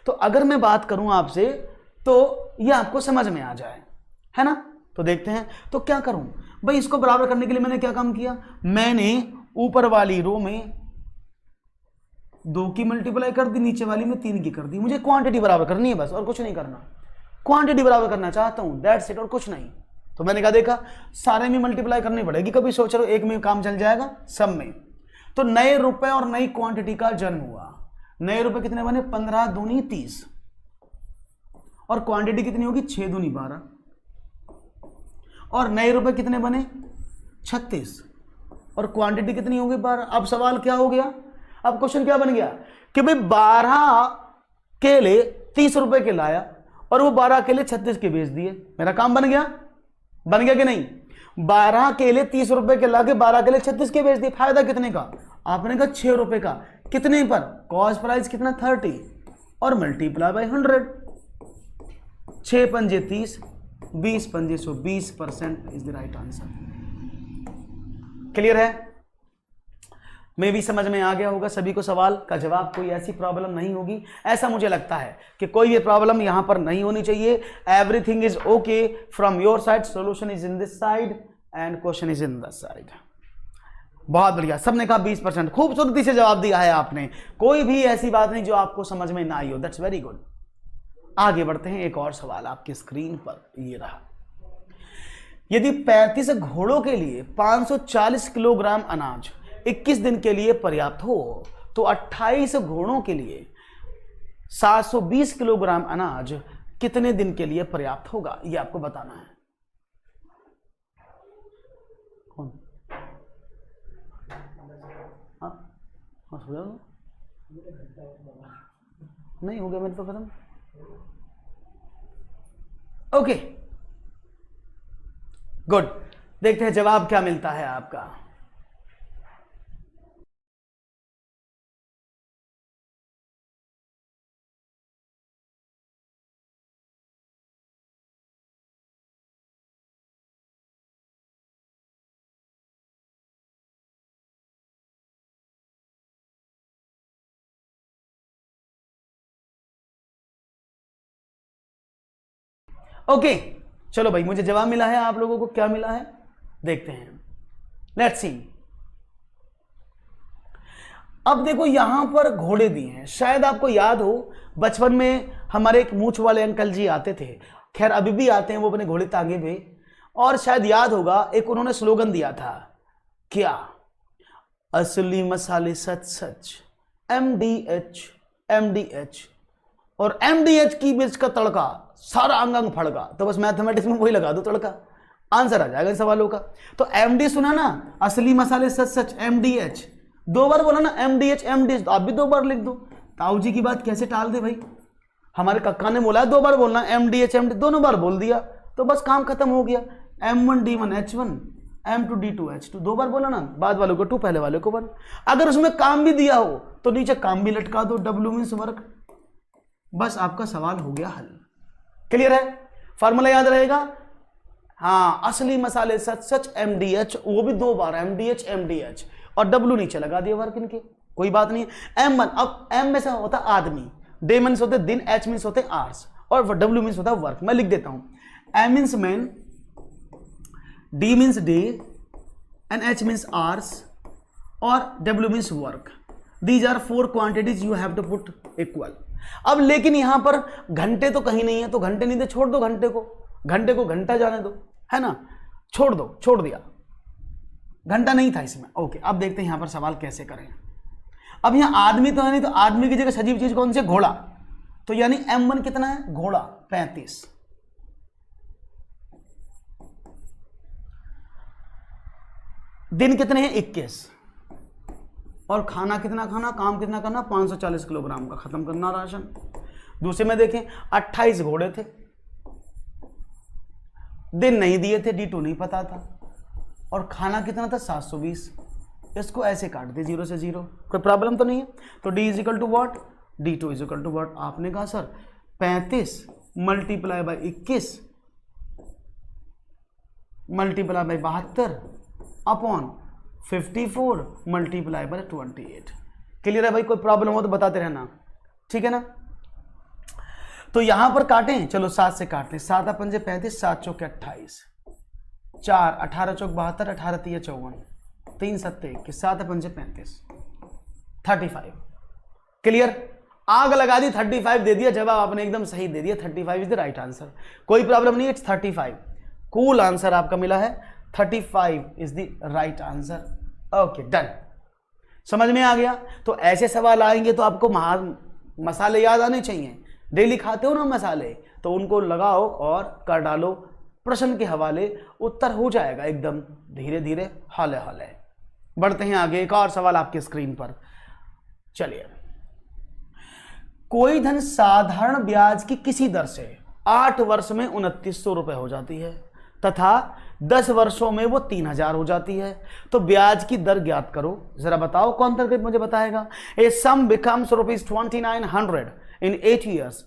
तो अगर मैं बात करूं आपसे तो ये आपको समझ में आ जाए, है ना? तो देखते हैं। तो क्या करूं भाई, इसको बराबर करने के लिए मैंने क्या काम किया? मैंने ऊपर वाली रो में 2 की मल्टीप्लाई कर दी, नीचे वाली में 3 की कर दी। मुझे क्वांटिटी बराबर करनी है बस, और कुछ नहीं करना। क्वांटिटी बराबर करना चाहता हूं, दैट्स इट, और कुछ नहीं। तो मैंने कहा देखा सारे में मल्टीप्लाई करनी पड़ेगी, कभी सोच रहे हो एक में काम चल जाएगा, सब में। तो नए रुपए और नई क्वांटिटी का जन्म हुआ। नए रुपए कितने बने? 15 दूनी 30, और क्वांटिटी कितनी होगी? 6 दूनी 12, और नए रुपए कितने बने? 36, और क्वांटिटी कितनी होगी? 12। अब सवाल क्या हो गया? अब क्वेश्चन क्या बन गया कि भाई 12 केले 30 रुपए के लाया और वो 12 केले 36 के बेच दिए। मेरा काम बन गया? बन गया कि नहीं? 12 केले 30 रुपए के लाके 12 केले 36 के बेच दिए, फायदा कितने का? आपने कहा 6 रुपए का। कितने पर? कॉस्ट प्राइस कितना 30 और मल्टीप्लाई बाय 100। 6 पंजे 30, 20 पंजे 120% is the right answer. Clear है? मैं भी समझ में आ गया होगा सभी को, सवाल का जवाब, कोई ऐसी प्रॉब्लम नहीं होगी, ऐसा मुझे लगता है कि कोई भी प्रॉब्लम यहां पर नहीं होनी चाहिए। Everything is okay from your side, solution is in this side and question is in this side. बहुत बढ़िया, सबने कहा 20%, खूबसूरती से जवाब दिया है आपने, कोई भी ऐसी बात नहीं जो आपको समझ में ना आई हो, दैट्स वेरी गुड। आगे बढ़ते हैं, एक और सवाल आपकी स्क्रीन पर ये रहा। यदि 35 घोड़ों के लिए 540 किलोग्राम अनाज 21 दिन के लिए पर्याप्त हो तो 28 घोड़ों के लिए 720 किलोग्राम अनाज कितने दिन के लिए पर्याप्त होगा, यह आपको बताना है। कौन? नहीं हो गया मेरे तो खत्म। ओके गुड, देखते हैं जवाब क्या मिलता है आपका। ओके चलो भाई, मुझे जवाब मिला है, आप लोगों को क्या मिला है देखते हैं, लेट्स सी। अब देखो यहां पर घोड़े दिए हैं, शायद आपको याद हो बचपन में हमारे एक मूंछ वाले अंकल जी आते थे, खैर अभी भी आते हैं, वो अपने घोड़े तांगे पे, और शायद याद होगा एक उन्होंने स्लोगन दिया था, क्या? असली मसाले सच सच, MDH MDH, और MDH की मिर्च का तड़का सारा अंग अंग फड़का। तो बस मैथमेटिक्स में वही लगा दो तड़का, आंसर आ जाएगा इन सवालों का। तो MD सुना ना, असली मसाले सच सच, MDH 2 बार बोला ना, MDH MDH, तो आप भी 2 बार लिख दो। ताऊ जी की बात कैसे टाल दे भाई, हमारे कक्का ने बोला 2 बार बोलना, MDH MD दोनों बार बोल दिया तो बस काम खत्म हो गया। M1D1 H1, M2D2 H2, 2 बार बोला ना, बाद वालों को 2, पहले वाले को 1। अगर उसमें काम भी दिया हो तो नीचे काम भी लटका दो, W मीन्स वर्क, बस आपका सवाल हो गया हल। क्लियर है? फॉर्मूला याद रहेगा, हाँ, असली मसाले सच सच MDH, वो भी 2 बार MDH MDH, और W नीचे लगा दिया वर्क इनके, कोई बात नहीं है। M1, अब M में से होता आदमी, D मीन्स होते दिन, H मीन्स होते आवर्स, और W मीन्स होता वर्क। मैं लिख देता हूं, M means man, D means day, and H means hours, और W means work. These are 4 quantities you have to put equal. अब लेकिन यहां पर घंटे तो कहीं नहीं है, तो घंटे नहीं दे, छोड़ दो घंटे को घंटा जाने दो, है ना, छोड़ दो, छोड़ दिया, घंटा नहीं था इसमें। ओके, अब देखते हैं यहां पर सवाल कैसे करें। अब यहां आदमी तो है नहीं, तो आदमी की जगह सजीव चीज कौन सी? घोड़ा। तो यानी M1 कितना है? घोड़ा 35, दिन कितने हैं? 21, और खाना कितना खाना, काम कितना करना? 540 किलोग्राम का खत्म करना राशन। दूसरे में देखें 28 घोड़े थे, दिन नहीं दिए थे, D2 नहीं पता था, और खाना कितना था? 720। इसको ऐसे काट दे 0 से 0, कोई प्रॉब्लम तो नहीं है। तो D is equal to what? D2 is equal to what? आपने कहा sir 35 multiply by 21 multiply by 72 upon 54 multiply by 28। Clear है भाई? कोई प्रॉब्लम हो तो बताते रहना, ठीक है ना। तो यहां पर काटें, चलो 7 से काट लें, 7 अपन 35, 7 चौके 28, 4 18 चौक 72, 18 3 54, 3 7 21, 7 अपन 35, 35। क्लियर? आग लगा दी, 35 दे दिया, जवाब आपने एकदम सही दे दिया, 35 इज द राइट आंसर, कोई प्रॉब्लम नहीं, इट्स 35। कूल आंसर आपका मिला है, 35 is the right answer. Okay done, समझ में आ गया। तो ऐसे सवाल आएंगे तो आपको मसाले याद आने चाहिए, डेली खाते हो ना मसाले, तो उनको लगाओ और कर डालो प्रश्न के हवाले, उत्तर हो जाएगा एकदम धीरे धीरे, हौले हौले। बढ़ते हैं आगे, एक और सवाल आपके स्क्रीन पर। चलिए, कोई धन साधारण ब्याज की किसी दर से 8 वर्ष में 2900 रुपए हो जाती है, तथा 10 वर्षों में वो 3000 हो जाती है। तो ब्याज की दर ज्ञात करो। जरा बताओ कौन तरीके मुझे बताएगा। ए सम becomes ₹2900 in 8 years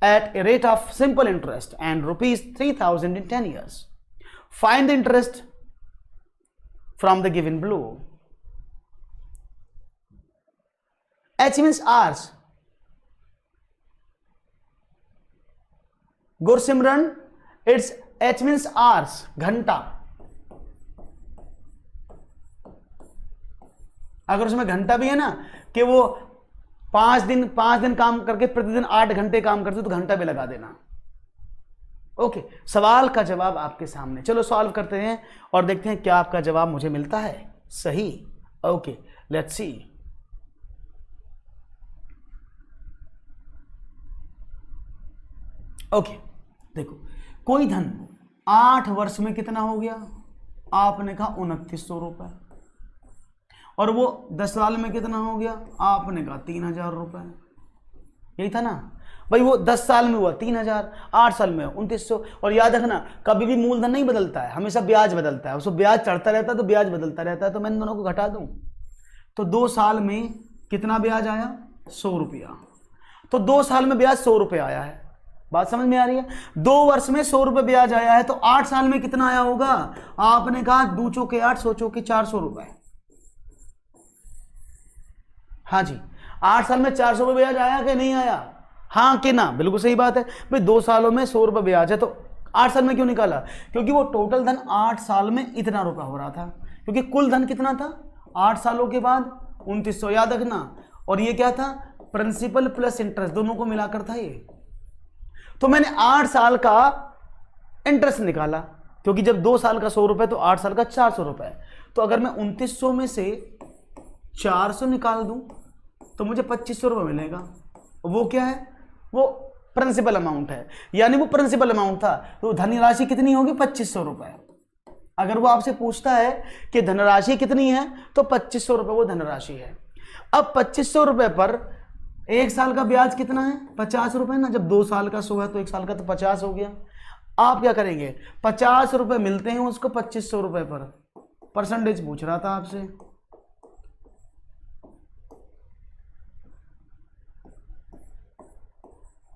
at a rate of simple interest and ₹3000 in 10 years. Find the interest from the given below. H means hours. Gursimran, it's H means hours, घंटा। अगर उसमें घंटा भी है ना कि वो 5 दिन काम करके प्रतिदिन 8 घंटे काम करते तो घंटा भी लगा देना। ओके, सवाल का जवाब आपके सामने। चलो सॉल्व करते हैं और देखते हैं क्या आपका जवाब मुझे मिलता है सही। Okay, let's see. ओके, देखो कोई धन 8 वर्ष में कितना हो गया, आपने कहा 2900 रुपए, और वो 10 साल में कितना हो गया, आपने कहा 3000 रुपए। यही था ना भाई, वो 10 साल में हुआ 3000, 8 साल में 2900। और याद रखना कभी भी मूलधन नहीं बदलता है, हमेशा ब्याज बदलता है। उसको ब्याज चढ़ता रहता है तो ब्याज बदलता रहता है। तो मैं इन दोनों को घटा दूं तो 2 साल में कितना ब्याज आया, 100 रुपया। तो 2 साल में ब्याज 100 रुपये आया है। बात समझ में आ रही है। 2 वर्ष में 100 रुपये ब्याज आया है तो 8 साल में कितना आया होगा, आपने कहा 2 चौके 8, 100 चौके 400 रुपए। हाँ जी, 8 साल में 400 रुपये ब्याज आया कि नहीं आया, हाँ कि ना, बिल्कुल सही बात है भाई। 2 सालों में 100 रुपये ब्याज है तो 8 साल में क्यों निकाला, क्योंकि वो टोटल धन 8 साल में इतना रुपया हो रहा था, क्योंकि कुल धन कितना था 8 सालों के बाद 2900, याद रखना। और ये क्या था, प्रिंसिपल प्लस इंटरेस्ट दोनों को मिलाकर था ये। तो मैंने 8 साल का इंटरेस्ट निकाला, क्योंकि जब 2 साल का 100 रुपए तो 8 साल का 400 रुपए। तो अगर मैं 2900 में से 400 निकाल दूं तो मुझे 2500 रुपये मिलेगा। वो क्या है, वो प्रिंसिपल अमाउंट है, यानी वो प्रिंसिपल अमाउंट था। तो धनराशि कितनी होगी, 2500 रुपये। अगर वो आपसे पूछता है कि धनराशि कितनी है तो 2500 रुपये वो धनराशि है। अब 2500 रुपये पर 1 साल का ब्याज कितना है, 50 रुपये ना। जब 2 साल का 100 है तो 1 साल का तो 50 हो गया। आप क्या करेंगे, 50 रुपये मिलते हैं उसको 2500 रुपये पर, परसेंटेज पूछ रहा था आपसे।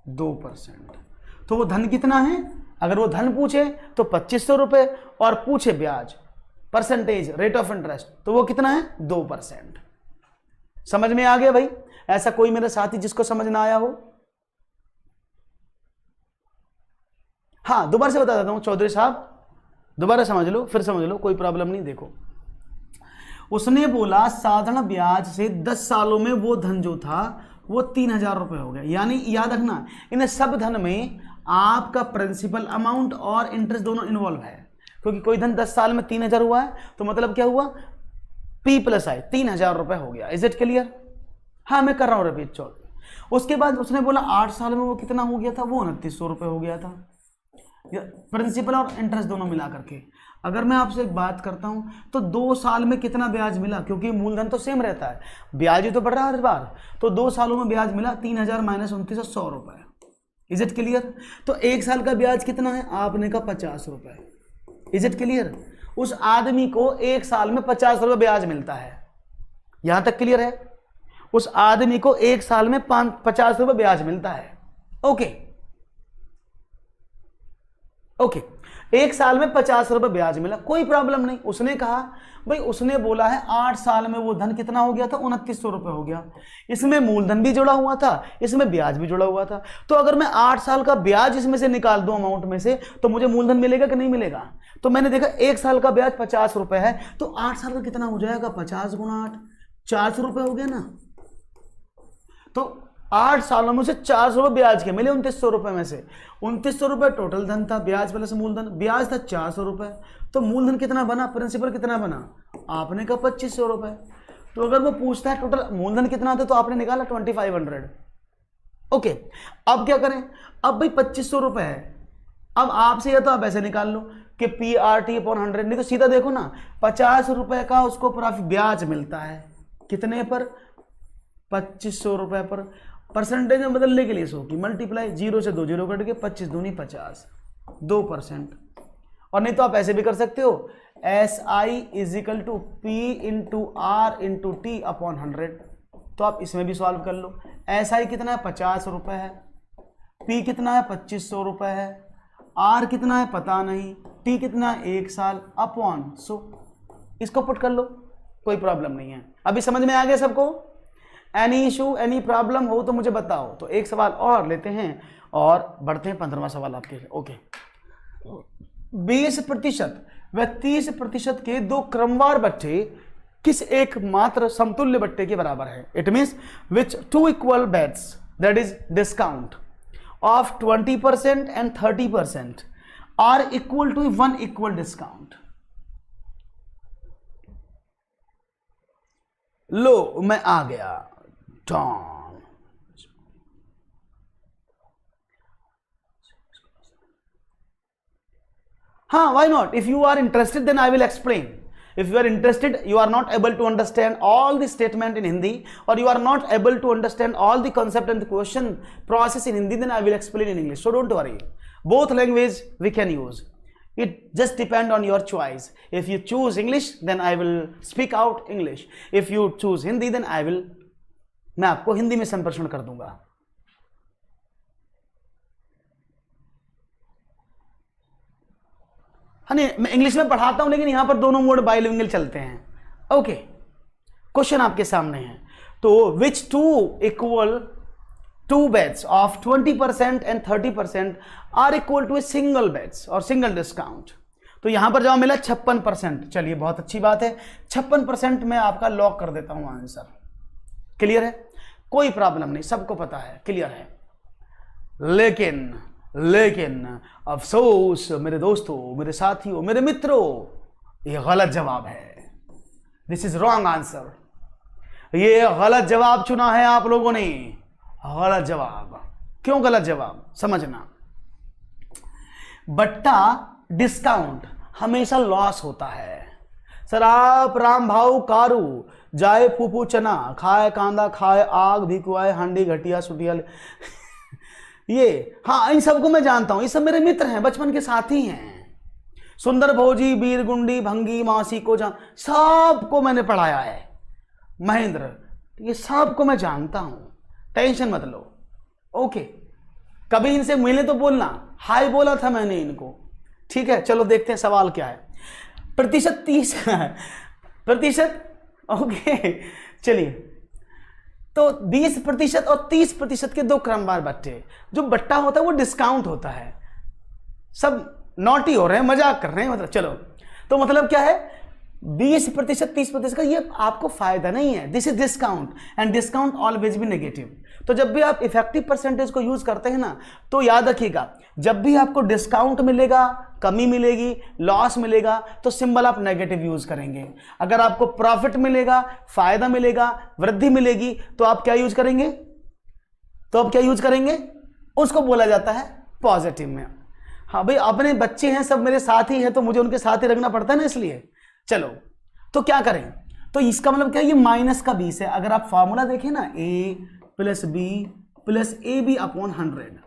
दो % तो वो धन कितना है, अगर वो धन पूछे तो 2500 रुपये और पूछे ब्याज परसेंटेज रेट ऑफ इंटरेस्ट तो वो कितना है 2%। समझ में आ गया भाई। ऐसा कोई मेरा साथी जिसको समझ ना आया हो, हाँ दोबारा से बता देता हूं, चौधरी साहब दोबारा समझ लो, फिर समझ लो, कोई प्रॉब्लम नहीं। देखो उसने बोला साधारण ब्याज से 10 सालों में वो धन जो था वो 3000 रुपये हो गया। यानी याद रखना इन सब धन में आपका प्रिंसिपल अमाउंट और इंटरेस्ट दोनों इन्वॉल्व है, क्योंकि कोई धन 10 साल में 3000 हुआ है तो मतलब क्या हुआ, P + I 3000 रुपये हो गया। Is it clear? हाँ मैं कर रहा हूँ रिपीट। चौथ उसके बाद उसने बोला 8 साल में वो कितना हो गया था, वो 2900 रुपये हो गया था, प्रिंसिपल और इंटरेस्ट दोनों मिला करके। अगर मैं आपसे एक बात करता हूं तो 2 साल में कितना ब्याज मिला, क्योंकि मूलधन तो सेम रहता है, ब्याज ही तो बढ़ रहा है हर बार। तो 2 सालों में ब्याज मिला 3000 - 2900 100 रुपए। Is it clear? तो 1 साल का ब्याज कितना है, आपने कहा 50 रुपए। Is it clear? उस आदमी को 1 साल में 50 रुपए ब्याज मिलता है। यहां तक क्लियर है? उस आदमी को 1 साल में 50 रुपए ब्याज मिलता है। ओके ओके, 1 साल में 50 रुपए ब्याज मिला, कोई प्रॉब्लम नहीं। उसने कहा भाई, उसने बोला है 8 साल में वो धन कितना हो गया था, 2900 रुपए हो गया। इसमें मूलधन भी जुड़ा हुआ था, इसमें ब्याज भी जुड़ा हुआ था। तो अगर मैं 8 साल का ब्याज इसमें से निकाल दूं अमाउंट में से तो मुझे मूलधन मिलेगा कि नहीं मिलेगा। तो मैंने देखा 1 साल का ब्याज 50 रुपए है तो 8 साल का कितना हो जाएगा, 50 × 8 400 रुपए हो गया ना। तो 8 सालों में से 400 रुपए ब्याज के मिले 2900 रुपए में से। 2900 रुपए टोटल धन था, ब्याज प्लस मूलधन, ब्याज था 400 रुपए। तो मूलधन कितना बना, प्रिंसिपल कितना बना, आपने कहा 2500 रुपए। तो अगर वो पूछता है टोटल मूलधन कितना था तो आपने निकाला 2500। ओके, अब क्या करें, अब भाई 2500 रुपए है। अब आपसे या तो आप ऐसे निकाल लो कि PRT/100, नहीं तो सीधा देखो ना 50 रुपए का उसको ब्याज मिलता है, कितने पर, 2500 रुपए पर। परसेंटेज में बदलने के लिए 100 की मल्टीप्लाई, 0 से 2 0 कट के 25 दूनी 50, 2%। और नहीं तो आप ऐसे भी कर सकते हो, S I is equal to P into R into T upon 100। तो आप इसमें भी सॉल्व कर लो। एस आई कितना है 50 रुपए है, पी कितना है 2500 रुपए है, आर कितना है पता नहीं, टी कितना है 1 साल अपॉन 100। इसको पुट कर लो, कोई प्रॉब्लम नहीं है। अभी समझ में आ गया सबको? एनी इशू एनी प्रॉब्लम हो तो मुझे बताओ। तो एक सवाल और लेते हैं और बढ़ते हैं 15वां सवाल आपके लिए। ओके, 20% व 30% के दो क्रमवार बट्टे किस एक मात्र समतुल्य बट्टे के बराबर है? It means which two equal bets that is discount of 20% and 30% are equal to 1 equal discount. लो मैं आ गया। हाँ, why not? If you are interested, then I will explain. If you are interested, you are not able to understand all the statement in Hindi, or you are not able to understand all the concept and the question process in Hindi, then I will explain in English. So don't worry. Both language we can use. It just depend on your choice. If you choose English, then I will speak out English. If you choose Hindi, then मैं आपको हिंदी में संप्रेषण कर दूंगा। हाँ, नहीं मैं इंग्लिश में पढ़ाता हूं, लेकिन यहां पर दोनों मोड बाइलिंगुअल चलते हैं। ओके, क्वेश्चन आपके सामने है। तो which two equal to bets of 20% and 30% are equal to a single bets और सिंगल डिस्काउंट। तो यहां पर जवाब मिला 56%। चलिए बहुत अच्छी बात है, 56% में आपका लॉक कर देता हूं आंसर। क्लियर है? कोई प्रॉब्लम नहीं, सबको पता है, क्लियर है। लेकिन अफसोस मेरे दोस्तों, मेरे साथियों, मेरे मित्रों, ये गलत जवाब है। This is wrong answer. ये गलत जवाब चुना है आप लोगों ने, गलत जवाब। क्यों गलत जवाब? समझना, बट्टा डिस्काउंट हमेशा लॉस होता है। सर आप राम भाऊ कारू जाए फूफू चना खाए कांदा खाए आग भी कुआए हांडी घटिया सुटिया ये, हाँ इन सबको मैं जानता हूं, ये सब मेरे मित्र हैं, बचपन के साथी हैं। सुंदर भोजी, बीर गुंडी, भंगी, मासी को जान, सबको मैंने पढ़ाया है। महेंद्र, ये सबको मैं जानता हूं, टेंशन मत लो। ओके, कभी इनसे मिले तो बोलना, हाय बोला था मैंने इनको। ठीक है, चलो देखते हैं सवाल क्या है। प्रतिशत 30%। ओके चलिए, तो 20% और 30% के दो क्रमवार बट्टे। जो बट्टा होता है वो डिस्काउंट होता है। सब नॉटी हो रहे हैं, मजाक कर रहे हैं मतलब। चलो, तो मतलब क्या है, 20% 30% का ये आपको फायदा नहीं है। This is discount and discount always be negative. तो जब भी आप इफेक्टिव परसेंटेज को यूज करते हैं ना, तो याद रखिएगा, जब भी आपको डिस्काउंट मिलेगा, कमी मिलेगी, लॉस मिलेगा, तो सिंबल आप नेगेटिव यूज करेंगे। अगर आपको प्रॉफिट मिलेगा, फायदा मिलेगा, वृद्धि मिलेगी, तो आप क्या यूज करेंगे? उसको बोला जाता है पॉजिटिव में। हाँ भाई, अपने बच्चे हैं, सब मेरे साथी हैं, तो मुझे उनके साथ ही रखना पड़ता है ना, इसलिए। चलो, तो क्या करें? तो इसका मतलब क्या है, ये माइनस का 20 है। अगर आप फॉर्मूला देखें ना, a + b + ab अपॉन 100,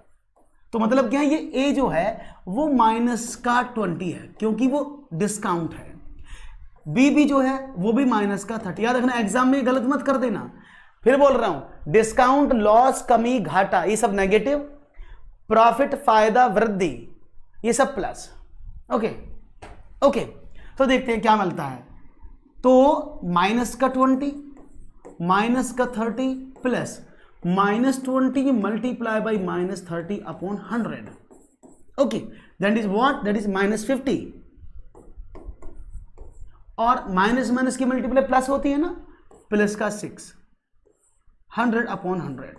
तो मतलब क्या है, ये a जो है वो माइनस का 20 है, क्योंकि वो डिस्काउंट है। b भी जो है वो भी माइनस का 30। याद रखना, एग्जाम में गलत मत कर देना। फिर बोल रहा हूं, डिस्काउंट, लॉस, कमी, घाटा, ये सब नेगेटिव, प्रॉफिट, फायदा, वृद्धि, ये सब प्लस। ओके, तो देखते हैं क्या मिलता है। तो माइनस का 20, माइनस का 30 plus -20 multiply by -30 upon 100। Okay, that is what? That is -50। और माइनस माइनस की मल्टीप्लाई प्लस होती है ना, प्लस का 6, 100 अपॉन 100,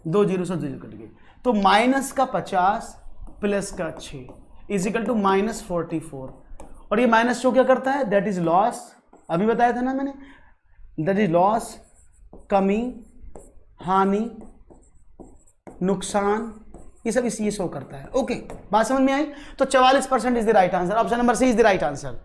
2 जीरो से 2 जीरो कट गए। तो माइनस का 50 प्लस का 6 इज इक्वल टू -44। और ये माइनस शो क्या करता है? That is loss. अभी बताया था ना मैंने, दैट इज लॉस, कमी, हानि, नुकसान, ये सब इसी शो करता है। ओके, बात समझ में आई? तो 44% is the right answer. Option number C is the right answer.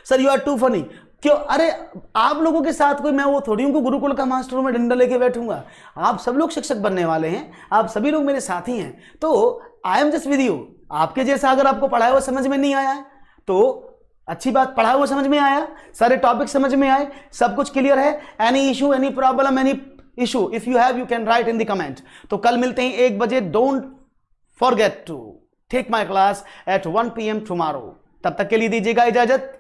Sir you are too funny. क्यों? अरे आप लोगों के साथ कोई मैं वो थोड़ी हूं कि गुरुकुल का मास्टर में डंडा लेके बैठूंगा। आप सब लोग शिक्षक बनने वाले हैं, आप सभी लोग मेरे साथी हैं। तो I am just with you. आपके जैसा अगर आपको पढ़ाया हुआ समझ में नहीं आया है तो अच्छी बात, पढ़ाया हुआ समझ में आया, सारे टॉपिक समझ में आए, सब कुछ क्लियर है। Any issue, any problem, any issue if you have, you can write in the comment. तो कल मिलते हैं 1 बजे। Don't forget to take my class at 1 PM tomorrow. तब तक के लिए दीजिएगा इजाजत।